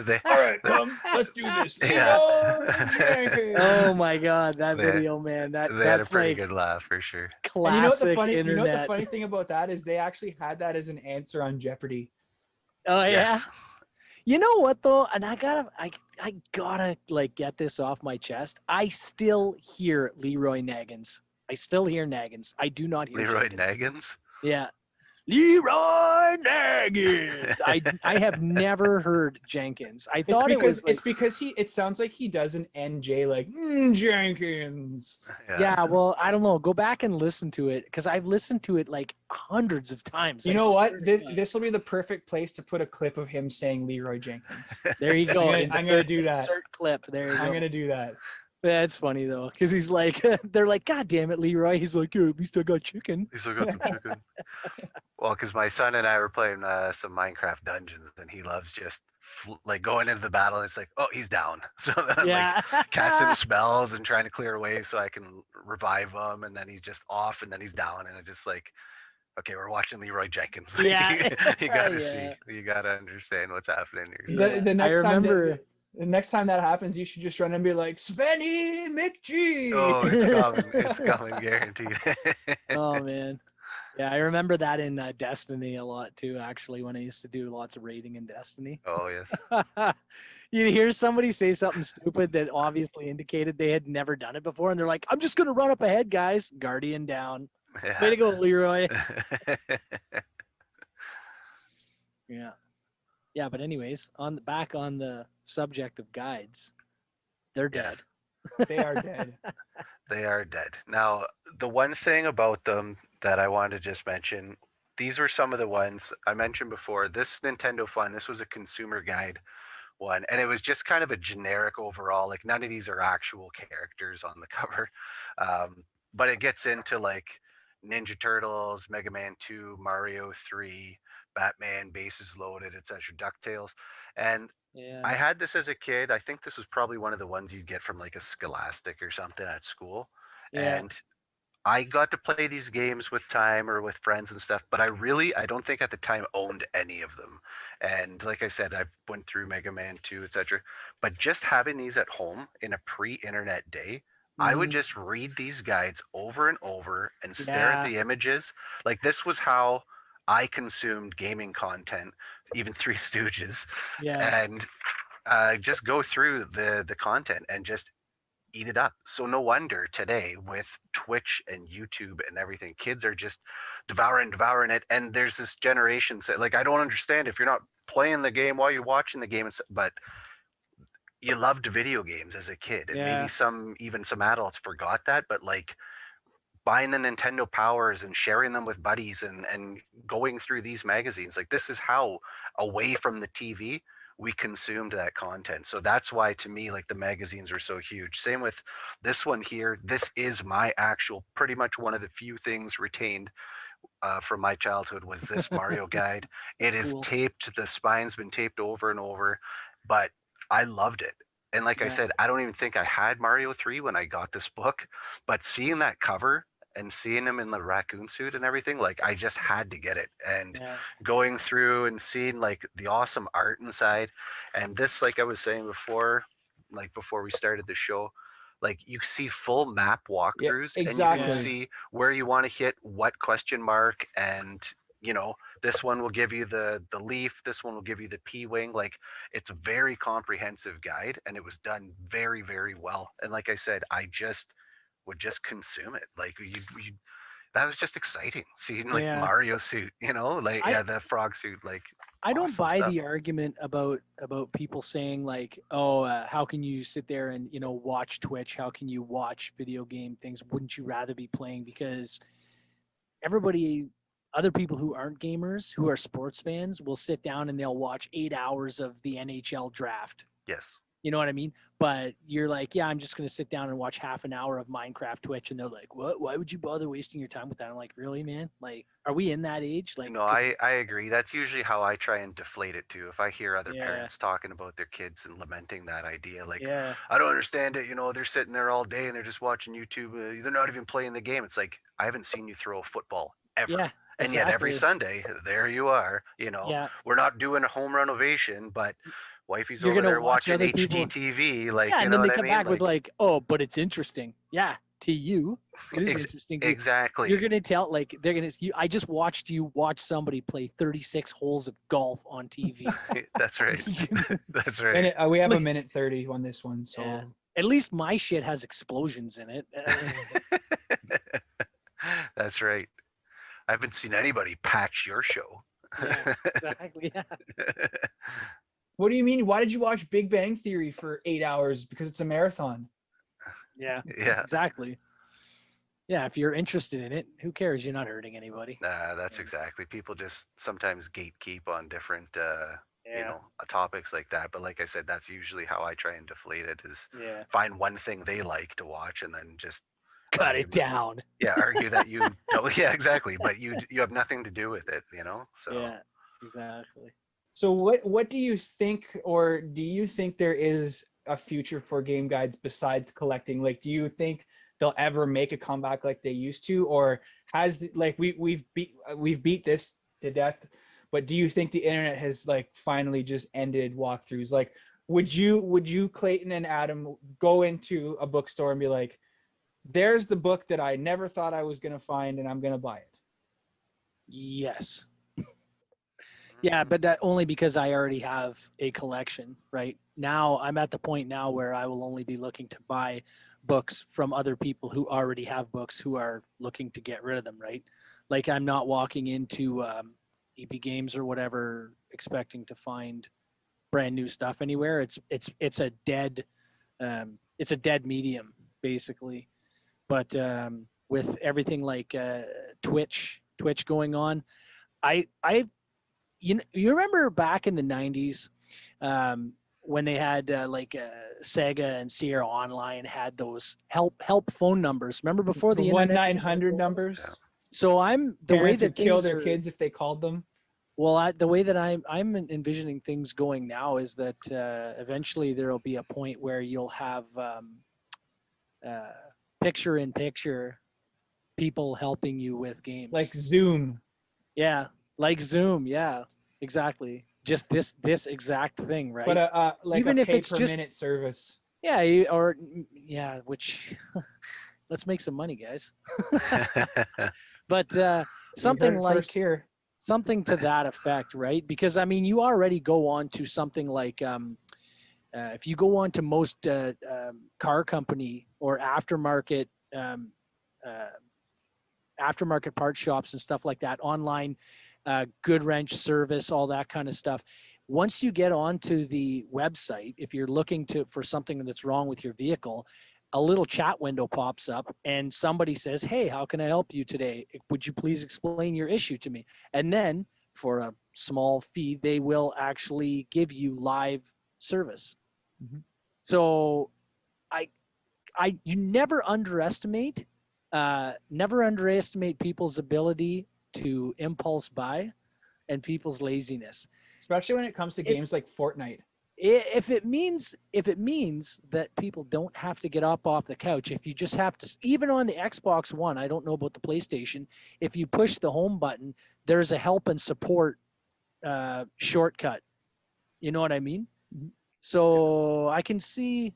[SPEAKER 2] they,
[SPEAKER 1] All right, come, let's do this.
[SPEAKER 2] Yeah.
[SPEAKER 3] oh my God, that
[SPEAKER 2] They had-
[SPEAKER 3] video, man,
[SPEAKER 2] they had a
[SPEAKER 3] that's
[SPEAKER 2] pretty
[SPEAKER 3] like
[SPEAKER 2] good laugh for sure.
[SPEAKER 1] And you know what the
[SPEAKER 3] classic
[SPEAKER 1] funny,
[SPEAKER 3] internet.
[SPEAKER 1] you know what the funny thing about that is they actually had that as an answer on Jeopardy.
[SPEAKER 3] Oh yeah.
[SPEAKER 2] Yes.
[SPEAKER 3] You know what though, and I gotta like get this off my chest. I still hear Leroy Naggins. I still hear Naggins. I do not hear
[SPEAKER 2] Leroy
[SPEAKER 3] Jenkins.
[SPEAKER 2] Naggins?
[SPEAKER 3] Yeah, Leroy Naggins. I have never heard Jenkins. I thought it was like,
[SPEAKER 1] it's because it sounds like he does an NJ like Jenkins.
[SPEAKER 3] yeah. Well, I don't know. Go back and listen to it because I've listened to it like hundreds of times.
[SPEAKER 1] You
[SPEAKER 3] I
[SPEAKER 1] know what?
[SPEAKER 3] swear to God.
[SPEAKER 1] This will be the perfect place to put a clip of him saying Leroy Jenkins.
[SPEAKER 3] There you go.
[SPEAKER 1] I'm gonna do that.
[SPEAKER 3] Insert clip. There you go.
[SPEAKER 1] I'm gonna do that.
[SPEAKER 3] That's funny though, because he's like, they're like, God damn it, Leroy. He's like, yeah, at least I got chicken.
[SPEAKER 2] He's still got some chicken. Well, because my son and I were playing some Minecraft Dungeons, and he loves just like going into the battle. And it's like, oh, he's down. So then I'm
[SPEAKER 3] Yeah.
[SPEAKER 2] like casting spells and trying to clear away so I can revive him, and then he's just off, and then he's down, and I just like, okay, we're watching Leroy Jenkins. Like,
[SPEAKER 3] Yeah.
[SPEAKER 2] you gotta
[SPEAKER 3] Yeah.
[SPEAKER 2] see, you gotta understand what's happening here. So,
[SPEAKER 3] Yeah.
[SPEAKER 1] The next
[SPEAKER 3] I
[SPEAKER 1] time
[SPEAKER 3] remember.
[SPEAKER 1] the next time that happens, you should just run and be like, Svenny McG.
[SPEAKER 2] oh, it's coming, it's coming, guaranteed.
[SPEAKER 3] Oh man. Yeah, I remember that in Destiny a lot too. Actually, when I used to do lots of raiding in Destiny.
[SPEAKER 2] Oh yes.
[SPEAKER 3] You hear somebody say something stupid that obviously indicated they had never done it before, and they're like, "I'm just gonna run up ahead, guys. Guardian down.
[SPEAKER 2] Yeah.
[SPEAKER 3] Way to go, Leroy." Yeah. Yeah, but anyways, back on the subject of guides, they're dead.
[SPEAKER 2] Yes.
[SPEAKER 1] They are dead.
[SPEAKER 2] They are dead. Now, the one thing about them that I wanted to just mention, these were some of the ones I mentioned before. This Nintendo Fun, this was a consumer guide one, and it was just kind of a generic overall. Like none of these are actual characters on the cover, but it gets into like Ninja Turtles, Mega Man 2, Mario 3, Batman, Bases Loaded, etc., Ducktales, and I
[SPEAKER 3] Yeah.
[SPEAKER 2] had this as a kid. I think this was probably one of the ones you'd get from like a Scholastic or something at school.
[SPEAKER 3] Yeah.
[SPEAKER 2] And I got to play these games with time or with friends and stuff, but I don't think at the time owned any of them. And like I said, I went through Mega Man 2, etc. But just having these at home in a pre-internet day, I would
[SPEAKER 3] Mhm.
[SPEAKER 2] just read these guides over and over and stare at
[SPEAKER 3] Yeah.
[SPEAKER 2] the images. Like this was how I consumed gaming content, even Three Stooges,
[SPEAKER 3] Yeah.
[SPEAKER 2] and just go through the content and just eat it up. So no wonder today with Twitch and YouTube and everything, kids are just devouring it. And there's this generation that like I don't understand if you're not playing the game while you're watching the game, but you loved video games as a kid, and maybe
[SPEAKER 3] Yeah.
[SPEAKER 2] some adults forgot that, but like buying the Nintendo Powers and sharing them with buddies and going through these magazines. Like this is how away from the TV we consumed that content. So that's why to me like the magazines were so huge. Same with this one here. This is my actual pretty much one of the few things retained from my childhood was this Mario guide.
[SPEAKER 3] That's
[SPEAKER 2] It is
[SPEAKER 3] cool.
[SPEAKER 2] taped, the spine's been taped over and over, but I loved it. And like I
[SPEAKER 3] Yeah.
[SPEAKER 2] said, I don't even think I had Mario 3 when I got this book, but seeing that cover and seeing him in the raccoon suit and everything, like I just had to get it. And
[SPEAKER 3] Yeah.
[SPEAKER 2] going through and seeing like the awesome art inside. And this, like I was saying before, like before we started the show, like you see full map
[SPEAKER 1] Yeah,
[SPEAKER 2] walkthroughs and you can
[SPEAKER 3] Yeah.
[SPEAKER 1] exactly.
[SPEAKER 2] see where you want to hit what question mark, and this one will give you the leaf, this one will give you the p-wing. Like it's a very comprehensive guide, and it was done very very well. And like I said, I just would just consume it. Like you that was just exciting seeing like
[SPEAKER 3] Yeah.
[SPEAKER 2] Mario suit, like
[SPEAKER 3] I
[SPEAKER 2] yeah, the frog suit, like
[SPEAKER 3] I don't
[SPEAKER 2] awesome
[SPEAKER 3] buy
[SPEAKER 2] stuff.
[SPEAKER 3] the argument about people saying like, oh, how can you sit there and watch Twitch? How can you watch video game things? Wouldn't you rather be playing? Because everybody, other people who aren't gamers, who are sports fans, will sit down and they'll watch 8 hours of the NHL draft.
[SPEAKER 2] Yes.
[SPEAKER 3] You know what I mean? But you're like, yeah, I'm just going to sit down and watch half an hour of Minecraft Twitch. And they're like, what? Why would you bother wasting your time with that? I'm like, really, man? Like, are we in that age? Like,
[SPEAKER 2] No, I agree. That's usually how I try and deflate it too. If I hear other
[SPEAKER 3] yeah,
[SPEAKER 2] parents talking about their kids and lamenting that idea, like,
[SPEAKER 3] yeah,
[SPEAKER 2] I don't understand it. They're sitting there all day and they're just watching YouTube. They're not even playing the game. It's like, I haven't seen you throw a football ever.
[SPEAKER 3] yeah,
[SPEAKER 2] And yet every
[SPEAKER 3] exactly.
[SPEAKER 2] Sunday, there you are.
[SPEAKER 3] Yeah.
[SPEAKER 2] We're not doing a home renovation, but wifey's
[SPEAKER 3] You're
[SPEAKER 2] over
[SPEAKER 3] going to
[SPEAKER 2] there
[SPEAKER 3] watch
[SPEAKER 2] watching
[SPEAKER 3] other people.
[SPEAKER 2] HGTV. Like,
[SPEAKER 3] Yeah.
[SPEAKER 2] you
[SPEAKER 3] And
[SPEAKER 2] know
[SPEAKER 3] then
[SPEAKER 2] what
[SPEAKER 3] they
[SPEAKER 2] I
[SPEAKER 3] come
[SPEAKER 2] mean?
[SPEAKER 3] back with
[SPEAKER 2] Like,
[SPEAKER 3] like, oh, but it's interesting. Yeah. To you, it is
[SPEAKER 2] ex-
[SPEAKER 3] interesting. You're
[SPEAKER 2] exactly.
[SPEAKER 3] going to tell, like, they're going to, I just watched you watch somebody play 36 holes of golf on TV.
[SPEAKER 2] That's right. That's right.
[SPEAKER 1] And we have a minute 30 on this one, so
[SPEAKER 3] Yeah. At least my shit has explosions in it.
[SPEAKER 2] That's right. I haven't seen anybody patch your show.
[SPEAKER 3] Yeah, exactly. Yeah.
[SPEAKER 1] what do you mean? Why did you watch Big Bang Theory for 8 hours? Because it's a marathon.
[SPEAKER 3] Yeah,
[SPEAKER 2] Yeah.
[SPEAKER 3] exactly. Yeah, if you're interested in it, who cares? You're not hurting anybody.
[SPEAKER 2] That's exactly. People just sometimes gatekeep on different,
[SPEAKER 3] Yeah.
[SPEAKER 2] topics like that. But like I said, that's usually how I try and deflate it is
[SPEAKER 3] Yeah.
[SPEAKER 2] find one thing they like to watch and then just
[SPEAKER 3] Cut
[SPEAKER 2] argue
[SPEAKER 3] it down.
[SPEAKER 2] Yeah, argue that you don't. Yeah, exactly. But you have nothing to do with it, So
[SPEAKER 3] Yeah, exactly.
[SPEAKER 1] So what do you think, or do you think there is a future for game guides besides collecting? Like, do you think they'll ever make a comeback like they used to, or like we've beat this to death, but do you think the internet has like finally just ended walkthroughs? Like, would you Clayton and Adam go into a bookstore and be like, there's the book that I never thought I was gonna find and I'm gonna buy it?
[SPEAKER 3] Yes. Yeah, but that only because I already have a collection, right? Now I'm at the point now where I will only be looking to buy books from other people who already have books who are looking to get rid of them, right? Like I'm not walking into EP Games or whatever, expecting to find brand new stuff anywhere. It's a dead medium basically. But with everything like Twitch going on, you remember back in the 90s when they had Sega and Sierra Online had those help phone numbers. Remember before the internet?
[SPEAKER 1] 1-900 numbers.
[SPEAKER 2] Yeah.
[SPEAKER 3] So I'm the
[SPEAKER 1] Parents
[SPEAKER 3] way
[SPEAKER 1] would
[SPEAKER 3] that
[SPEAKER 1] kill
[SPEAKER 3] things
[SPEAKER 1] their
[SPEAKER 3] are,
[SPEAKER 1] kids if they called them.
[SPEAKER 3] well, the way that I'm envisioning things going now is that eventually there will be a point where you'll have picture in picture people helping you with games,
[SPEAKER 1] Like Zoom.
[SPEAKER 3] yeah, like Zoom, yeah, exactly. Just this exact thing, right?
[SPEAKER 1] But like
[SPEAKER 3] Even
[SPEAKER 1] a
[SPEAKER 3] if
[SPEAKER 1] pay
[SPEAKER 3] it's
[SPEAKER 1] per
[SPEAKER 3] just
[SPEAKER 1] minute service.
[SPEAKER 3] yeah, yeah, which let's make some money, guys. But
[SPEAKER 1] You heard
[SPEAKER 3] something
[SPEAKER 1] it
[SPEAKER 3] like
[SPEAKER 1] first here.
[SPEAKER 3] something to that effect, right? Because I mean, you already go on to something like if you go on to most car company or aftermarket part shops and stuff like that, online, good wrench service, all that kind of stuff. Once you get onto the website, if you're looking for something that's wrong with your vehicle, a little chat window pops up and somebody says, "Hey, how can I help you today? Would you please explain your issue to me?" And then for a small fee, they will actually give you live service.
[SPEAKER 1] Mhm.
[SPEAKER 3] So you never underestimate people's ability to impulse buy and people's laziness.
[SPEAKER 1] Especially when it comes to games like Fortnite.
[SPEAKER 3] If it means that people don't have to get up off the couch, if you just have to, even on the Xbox One, I don't know about the PlayStation, if you push the home button, there's a help and support shortcut. You know what I mean?
[SPEAKER 1] Mhm.
[SPEAKER 3] So I can see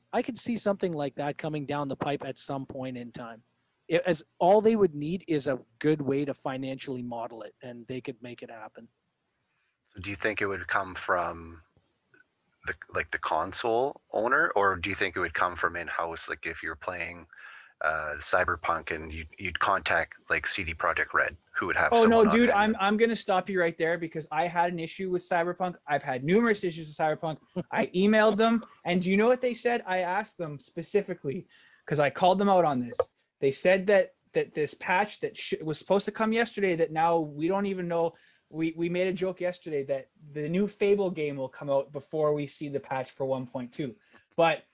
[SPEAKER 3] something like that coming down the pipe at some point in time. As all they would need is a good way to financially model it, and they could make it happen.
[SPEAKER 2] So do you think it would come from the console owner, or do you think it would come from in-house? Like if you're playing Cyberpunk and you'd contact like CD Projekt Red, who would have
[SPEAKER 1] Oh no,
[SPEAKER 2] someone on
[SPEAKER 1] dude,
[SPEAKER 2] hand.
[SPEAKER 1] I'm gonna stop you right there because I had an issue with Cyberpunk. I've had numerous issues with Cyberpunk. I emailed them, and do you know what they said? I asked them specifically because I called them out on this. They said that this patch that was supposed to come yesterday, that now we don't even know. We made a joke yesterday that the new Fable game will come out before we see the patch for 1.2, but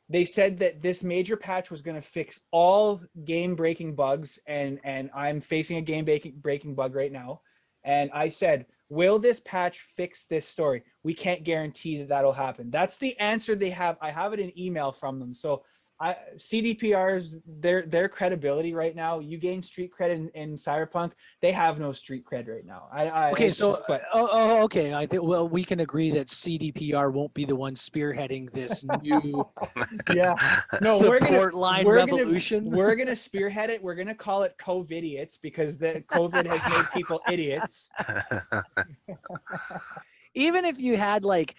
[SPEAKER 1] they said that this major patch was going to fix all game breaking bugs, and I'm facing a game breaking bug right now, and I said, will this patch fix this story? We can't guarantee that that'll happen. That's the answer they have. I have it in email from them. So CDPR's their credibility right now. You gain street cred in Cyberpunk. They have no street cred right now.
[SPEAKER 3] Okay, so
[SPEAKER 1] but
[SPEAKER 3] okay, I think we can agree that CDPR won't be the one spearheading this new
[SPEAKER 1] yeah, no,
[SPEAKER 3] support line revolution.
[SPEAKER 1] We're gonna spearhead it. We're gonna call it COVIDiots because the COVID has made people idiots.
[SPEAKER 3] Even if you had like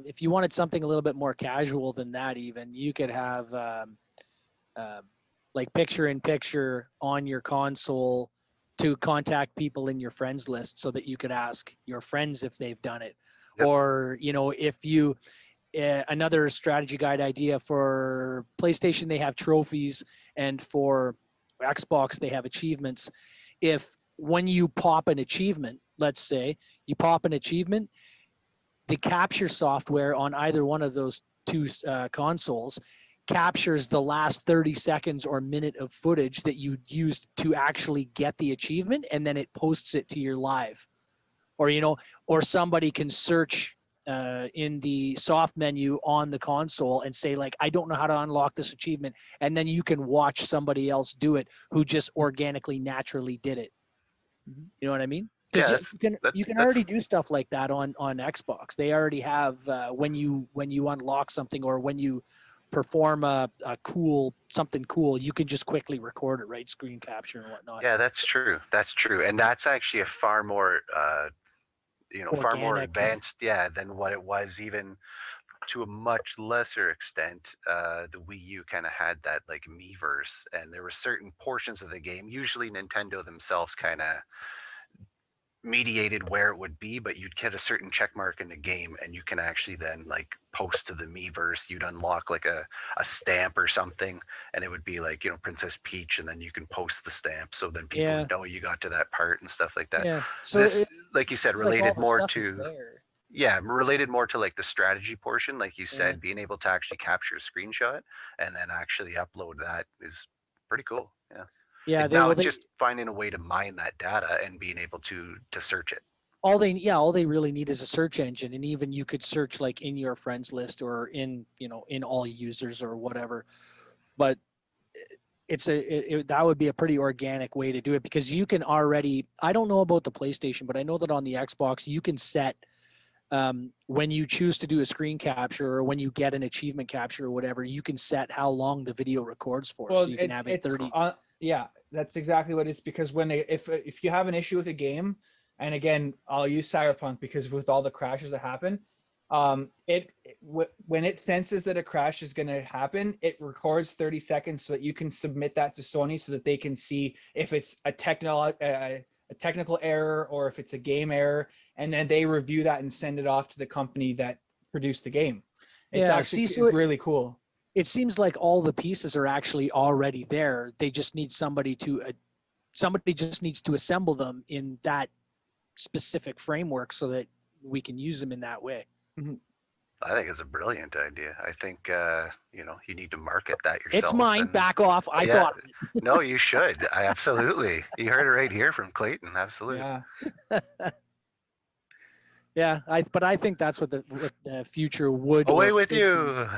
[SPEAKER 3] if you wanted something a little bit more casual than that, even you could have like picture in picture on your console to contact people in your friends list so that you could ask your friends if they've done it.
[SPEAKER 2] Yep.
[SPEAKER 3] Or if you another strategy guide idea for PlayStation, they have trophies, and for Xbox they have achievements. If when you pop an achievement, let's say you pop an achievement, the capture software on either one of those two consoles captures the last 30 seconds or minute of footage that you used to actually get the achievement, and then it posts it to your live. Or or somebody can search in the soft menu on the console and say, like, I don't know how to unlock this achievement, and then you can watch somebody else do it who just organically naturally did it. You know what I mean? Because you can already do stuff like that on Xbox. They already have when you unlock something, or when you perform something cool, you can just quickly record it, right? Screen capture and whatnot.
[SPEAKER 2] Yeah, that's true. That's true, and that's actually a far more far more
[SPEAKER 3] Organic.
[SPEAKER 2] advanced, than what it was, even to a much lesser extent. The Wii U kind of had that like Miiverse, and there were certain portions of the game, usually Nintendo themselves kind of mediated where it would be, but you'd get a certain check mark in the game, and you can actually then like post to the Miiverse. You'd unlock like a stamp or something, and it would be like, you know, Princess Peach, and then you can post the stamp, so then people
[SPEAKER 3] Yeah.
[SPEAKER 2] would know you got to that part and stuff like that.
[SPEAKER 3] Yeah. So
[SPEAKER 2] This, like you said,
[SPEAKER 3] it's like all
[SPEAKER 2] related
[SPEAKER 3] the
[SPEAKER 2] more
[SPEAKER 3] stuff is
[SPEAKER 2] to
[SPEAKER 3] there.
[SPEAKER 2] related more to like the strategy portion, like you said,
[SPEAKER 3] Yeah.
[SPEAKER 2] being able to actually capture a screenshot and then actually upload that is pretty cool. Yeah.
[SPEAKER 3] Yeah,
[SPEAKER 2] Now it's just finding a way to mine that data and being able to search it.
[SPEAKER 3] all they really need is a search engine, and even you could search like in your friends list or in, you know, in all users or whatever. But that would be a pretty organic way to do it, because you can already, I don't know about the PlayStation, but I know that on the Xbox you can set when you choose to do a screen capture or when you get an achievement capture or whatever, you can set how long the video records for.
[SPEAKER 1] Well,
[SPEAKER 3] So you can have it 30.
[SPEAKER 1] Yeah, that's exactly what it's, because when if you have an issue with a game, and again, I'll use Cyberpunk because with all the crashes that happen, when it senses that a crash is going to happen, it records 30 seconds so that you can submit that to Sony so that they can see if it's a technical error or if it's a game error, and then they review that and send it off to the company that produced the game. It's actually really cool.
[SPEAKER 3] It seems like all the pieces are actually already there. They just need somebody just needs to assemble them in that specific framework so that we can use them in that way.
[SPEAKER 1] Mm-hmm.
[SPEAKER 2] I think it's a brilliant idea. I think you know, you need to market that yourself.
[SPEAKER 3] It's mine. Back off. I thought of it.
[SPEAKER 2] No, you should. I absolutely. You heard it right here from Clayton. Absolutely.
[SPEAKER 1] Yeah.
[SPEAKER 3] Yeah, but I think that's what the future would.
[SPEAKER 2] Away with you.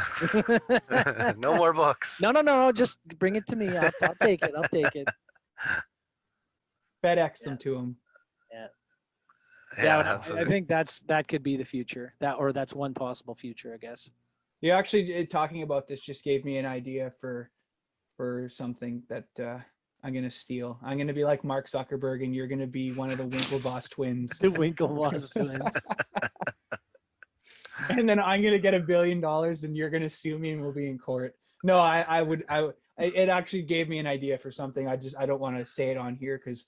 [SPEAKER 2] No more books.
[SPEAKER 3] No. Just bring it to me. I'll take it. I'll take it.
[SPEAKER 1] FedEx them to them.
[SPEAKER 3] Yeah, I think that could be the future. That's one possible future, I guess.
[SPEAKER 1] You actually talking about this just gave me an idea for something that I'm gonna steal. I'm gonna be like Mark Zuckerberg, and you're gonna be one of the Winklevoss twins.
[SPEAKER 3] The Winklevoss twins.
[SPEAKER 1] And then I'm gonna get $1 billion, and you're gonna sue me, and we'll be in court. No, I would. It actually gave me an idea for something. I don't want to say it on here because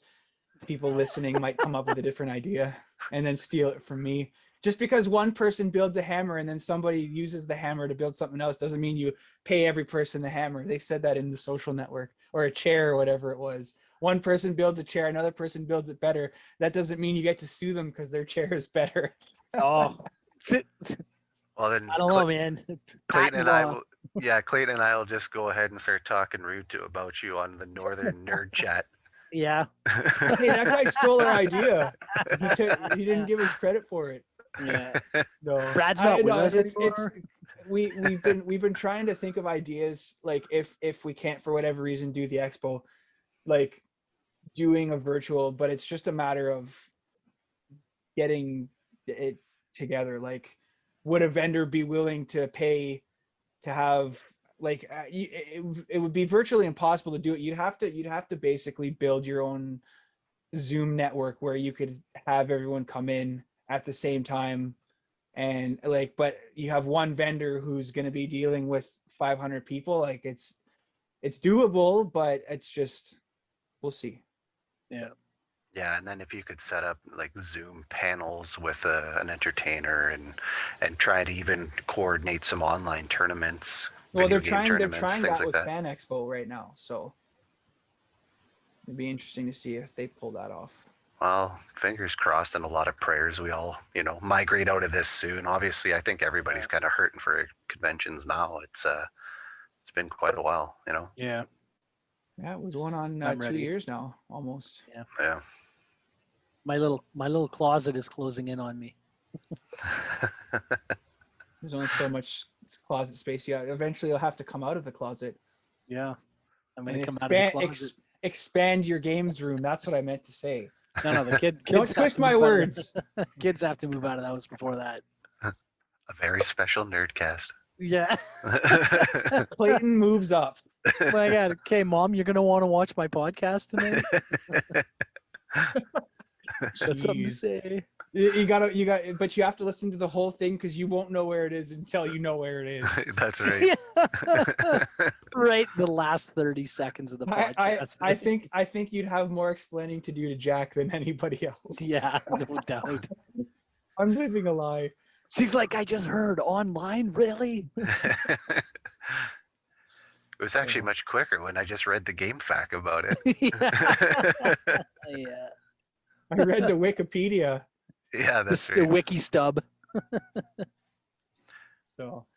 [SPEAKER 1] people listening might come up with a different idea and then steal it from me. Just because one person builds a hammer and then somebody uses the hammer to build something else doesn't mean you pay every person the hammer. They said that in The Social Network, or a chair or whatever it was. One person builds a chair, another person builds it better. That doesn't mean you get to sue them because their chair is better.
[SPEAKER 3] Oh.
[SPEAKER 2] Well, then
[SPEAKER 3] I don't know, man.
[SPEAKER 2] Clayton and I will just go ahead and start talking rude about you on the Northern Nerd Chat.
[SPEAKER 3] Yeah.
[SPEAKER 1] Hey, that guy stole our idea. He didn't give us credit for it.
[SPEAKER 3] Yeah.
[SPEAKER 1] No.
[SPEAKER 3] Brad's not with us anymore.
[SPEAKER 1] We've been trying to think of ideas, like if we can't for whatever reason do the expo, like doing a virtual, but it's just a matter of getting it together. Like, would a vendor be willing to pay to have, like, it would be virtually impossible to do it. You'd have to basically build your own Zoom network where you could have everyone come in at the same time, and like, but you have one vendor who's going to be dealing with 500 people. Like, it's doable, but it's just, we'll see.
[SPEAKER 2] Yeah, and then if you could set up like Zoom panels with an entertainer and try to even coordinate some online tournaments.
[SPEAKER 1] Well, they're trying that
[SPEAKER 2] like
[SPEAKER 1] with Fan Expo right now, so it'd be interesting to see if they pull that off.
[SPEAKER 2] Well, fingers crossed and a lot of prayers. We all, migrate out of this soon. Obviously, I think everybody's kind of hurting for conventions now. It's been quite a while,
[SPEAKER 3] Yeah.
[SPEAKER 1] Yeah, we're going on 2 years now, almost.
[SPEAKER 2] Yeah.
[SPEAKER 3] My little closet is closing in on me.
[SPEAKER 1] There's only so much closet space. Yeah, eventually you'll have to come out of the closet.
[SPEAKER 3] Yeah, I'm gonna come out of the closet.
[SPEAKER 1] Expand your games room. That's what I meant to say.
[SPEAKER 3] No, the kids
[SPEAKER 1] don't twist my words.
[SPEAKER 3] Kids have to move out of the house before that.
[SPEAKER 2] A very special nerdcast.
[SPEAKER 3] Yeah.
[SPEAKER 1] Clayton moves up.
[SPEAKER 3] My God. Okay, Mom, you're gonna want to watch my podcast tonight. That's something to say.
[SPEAKER 1] You got, but you have to listen to the whole thing because you won't know where it is until you know where it is.
[SPEAKER 2] That's right.
[SPEAKER 3] Right, the last 30 seconds of the podcast.
[SPEAKER 1] I think you'd have more explaining to do to Jack than anybody else.
[SPEAKER 3] Yeah, no doubt.
[SPEAKER 1] I'm living a lie.
[SPEAKER 3] She's like, I just heard online, really?
[SPEAKER 2] It was actually much quicker when I just read the game fact about it.
[SPEAKER 3] Yeah.
[SPEAKER 1] I read the Wikipedia.
[SPEAKER 2] Yeah, that's
[SPEAKER 3] The
[SPEAKER 2] right.
[SPEAKER 3] wiki stub.
[SPEAKER 1] So,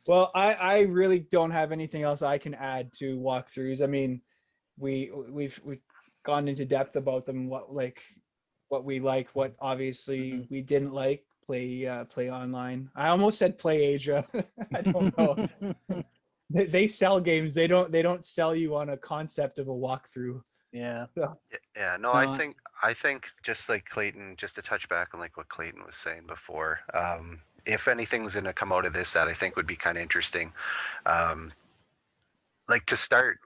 [SPEAKER 1] well, I really don't have anything else I can add to walkthroughs. I mean, we've gone into depth about them. What we liked, what obviously we didn't like. Play online. I almost said play Asia. I don't know. They sell games. They don't sell you on a concept of a walkthrough.
[SPEAKER 3] Yeah.
[SPEAKER 1] So,
[SPEAKER 2] Yeah, no, I think just like Clayton, just to touch back on like what Clayton was saying before, if anything's gonna come out of this that I think would be kind of interesting, like to start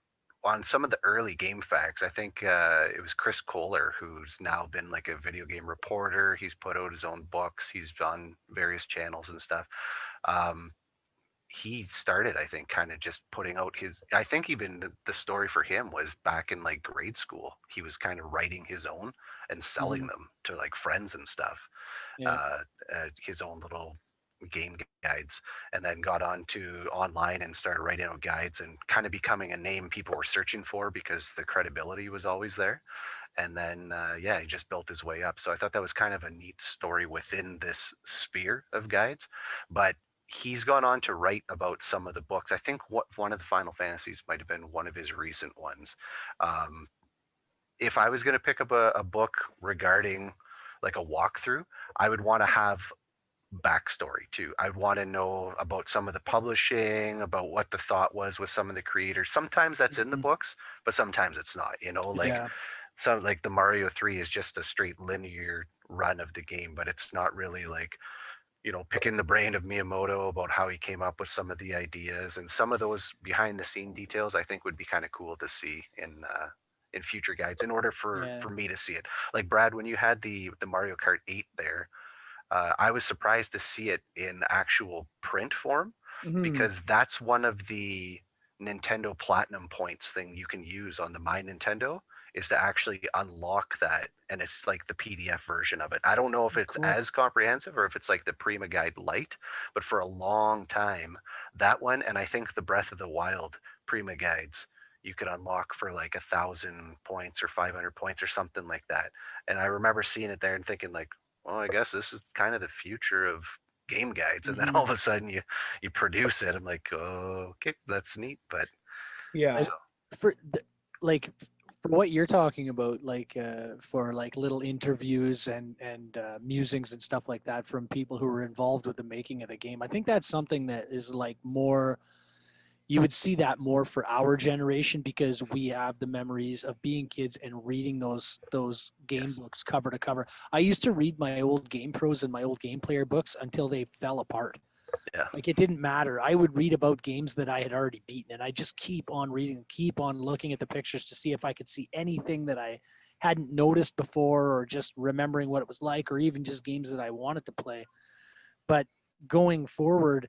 [SPEAKER 2] on some of the early game facts. I think it was Chris Kohler, who's now been like a video game reporter. He's put out his own books. He's on various channels and stuff. He started, I think, kind of just putting out I think even the story for him was back in like grade school. He was kind of writing his own and selling them to like friends and stuff.
[SPEAKER 3] Yeah.
[SPEAKER 2] His own little game guides, and then got on to online and started writing out guides and kind of becoming a name people were searching for because the credibility was always there. And then, yeah, he just built his way up. So I thought that was kind of a neat story within this sphere of guides. But he's gone on to write about some of the books. I think one of the Final Fantasies might have been one of his recent ones. If I was going to pick up a book regarding like a walkthrough, I would want to have backstory too. I'd want to know about some of the publishing, about what the thought was with some of the creators. Sometimes that's in the books, but sometimes it's not, like so like the Mario 3 is just a straight linear run of the game, but it's not really like picking the brain of Miyamoto about how he came up with some of the ideas, and some of those behind the scene details I think would be kind of cool to see in future guides in order for me to see it. Like Brad, when you had the Mario Kart 8 there, I was surprised to see it in actual print form because that's one of the Nintendo Platinum points thing you can use on the My Nintendo is to actually unlock that, and it's like the PDF version of it. I don't know if it's as comprehensive or if it's like the Prima Guide Lite, but for a long time, that one, and I think the Breath of the Wild Prima Guides, you could unlock for like 1,000 points or 500 points or something like that. And I remember seeing it there and thinking like, well, I guess this is kind of the future of game guides. And then all of a sudden you produce it. I'm like, oh, okay, that's neat. But
[SPEAKER 1] yeah,
[SPEAKER 3] for what you're talking about, like for like little interviews and musings and stuff like that from people who were involved with the making of the game, I think that's something that is like more, you would see that more for our generation because we have the memories of being kids and reading those game books cover to cover. I used to read my old Game Pros and my old Game Player books until they fell apart.
[SPEAKER 2] Yeah.
[SPEAKER 3] Like it didn't matter. I would read about games that I had already beaten, and I just keep on reading, keep on looking at the pictures to see if I could see anything that I hadn't noticed before, or just remembering what it was like, or even just games that I wanted to play. But going forward,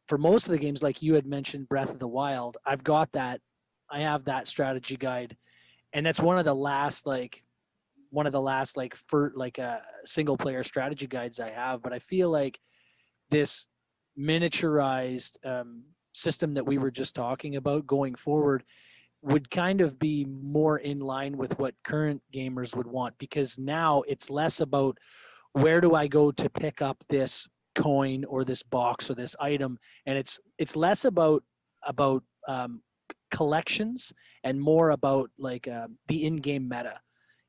[SPEAKER 3] for most of the games, like you had mentioned, Breath of the Wild, I've got that. I have that strategy guide, and that's one of the last single player strategy guides I have. But I feel like this miniaturized system that we were just talking about going forward would kind of be more in line with what current gamers would want, because now it's less about where do I go to pick up this coin or this box or this item, and it's less about collections and more about like the in-game meta.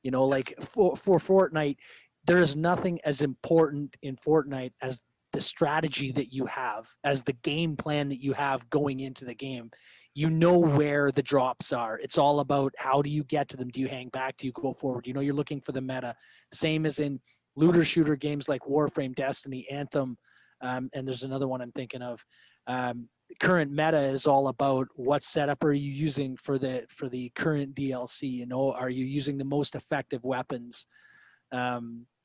[SPEAKER 3] Like for Fortnite, there is nothing as important in Fortnite as the strategy that you have, as the game plan that you have going into the game. Where the drops are. It's all about how do you get to them? Do you hang back? Do you go forward? You're looking for the meta. Same as in looter shooter games like Warframe, Destiny, Anthem, and there's another one I'm thinking of. Current meta is all about what setup are you using for the current DLC. Are you using the most effective weapons?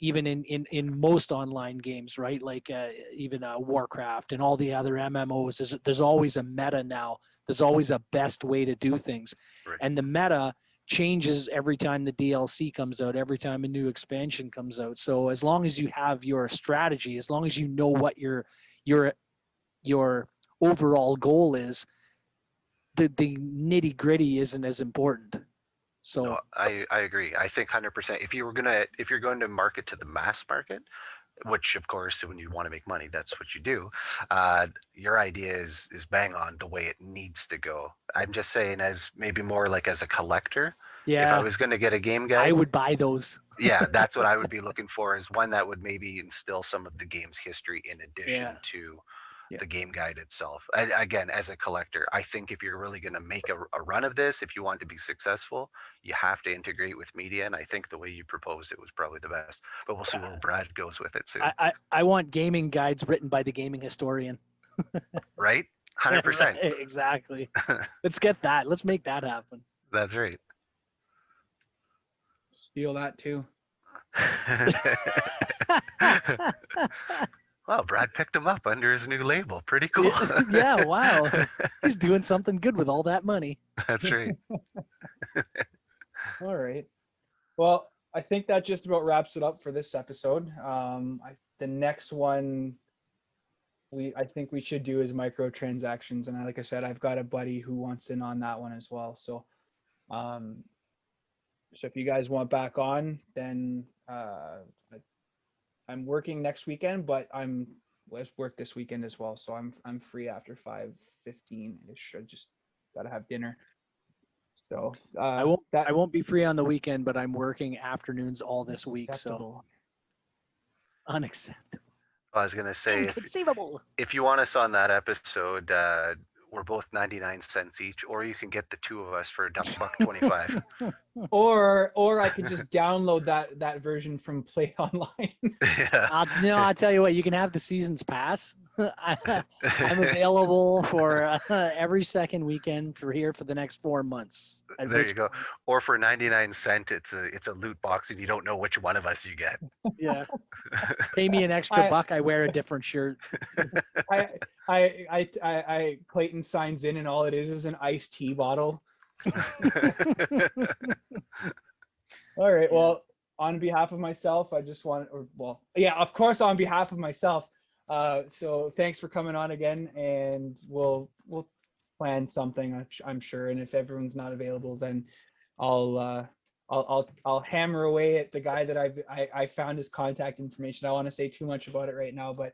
[SPEAKER 3] even in most online games, right? Like even Warcraft and all the other MMOs, there's always a meta now. There's always a best way to do things.
[SPEAKER 2] Right.
[SPEAKER 3] And the meta changes every time the DLC comes out, every time a new expansion comes out. So as long as you have your strategy, as long as you know what your overall goal is, the nitty gritty isn't as important. So
[SPEAKER 2] No, I agree. I think 100%. If you're going to market to the mass market, which of course when you want to make money, that's what you do. Your idea is bang on the way it needs to go. I'm just saying, as maybe more like as a collector. If I
[SPEAKER 3] yeah,
[SPEAKER 2] was going to get a game guide,
[SPEAKER 3] I would buy those.
[SPEAKER 2] yeah, that's what I would be looking for, is one that would maybe instill some of the game's history in addition
[SPEAKER 3] Yeah.
[SPEAKER 2] to
[SPEAKER 1] Yeah.
[SPEAKER 2] the game guide itself. Again, as a collector, I think if you're really going to make a run of this, if you want to be successful, you have to integrate with media. And I think the way you proposed it was probably the best. But we'll see where Brad goes with it soon.
[SPEAKER 3] I want gaming guides written by the gaming historian.
[SPEAKER 2] Right? 100%.
[SPEAKER 3] Right, exactly. Let's get that. Let's make that happen.
[SPEAKER 2] That's right.
[SPEAKER 1] Steal that too.
[SPEAKER 2] Well, Brad picked him up under his new label. Pretty cool.
[SPEAKER 3] Yeah, wow. He's doing something good with all that money.
[SPEAKER 2] That's right.
[SPEAKER 1] All right. Well, I think that just about wraps it up for this episode. The next one I think we should do is microtransactions, and like I said, I've got a buddy who wants in on that one as well. So, so if you guys want back on, then I'm working next weekend, but let's work this weekend as well. So I'm free after 5:15ish. I just gotta have dinner. So
[SPEAKER 3] I won't be free on the weekend, but I'm working afternoons all this week. So unacceptable.
[SPEAKER 2] I was going to say,
[SPEAKER 3] Inconceivable.
[SPEAKER 2] if you want us on that episode, we're both 99 cents each, or you can get the two of us for $1.25.
[SPEAKER 1] Or I could just download that version from Play Online.
[SPEAKER 2] Yeah.
[SPEAKER 3] I'll tell you what, you can have the season's pass. I'm available for every second weekend for the next 4 months.
[SPEAKER 2] There you go. Or for 99 cents, it's a loot box and you don't know which one of us you get.
[SPEAKER 3] Yeah. Pay me an extra buck, I wear a different shirt.
[SPEAKER 1] Clayton signs in and all it is an iced tea bottle. All right. Well, on behalf of myself, I just want, of course, on behalf of myself. So thanks for coming on again, and we'll plan something, I'm sure. And if everyone's not available, then I'll hammer away at the guy that I found his contact information. I don't want to say too much about it right now, but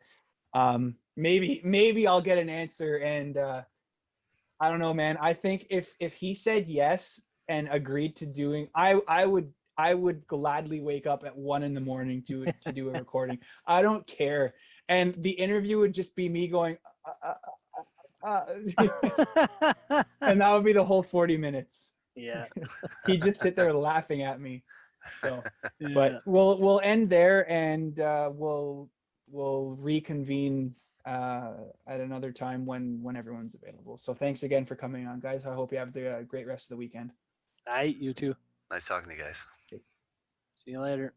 [SPEAKER 1] maybe I'll get an answer. And I don't know, man. I think if he said yes and agreed to doing, I would gladly wake up at 1 a.m. to do a recording. I don't care. And the interview would just be me going, and that would be the whole 40 minutes.
[SPEAKER 3] Yeah.
[SPEAKER 1] He'd just sit there laughing at me. So, but we'll end there, and we'll reconvene at another time when everyone's available. So thanks again for coming on, guys. I hope you have the great rest of the weekend.
[SPEAKER 3] All right, you too.
[SPEAKER 2] Nice talking to you guys.
[SPEAKER 3] See you later.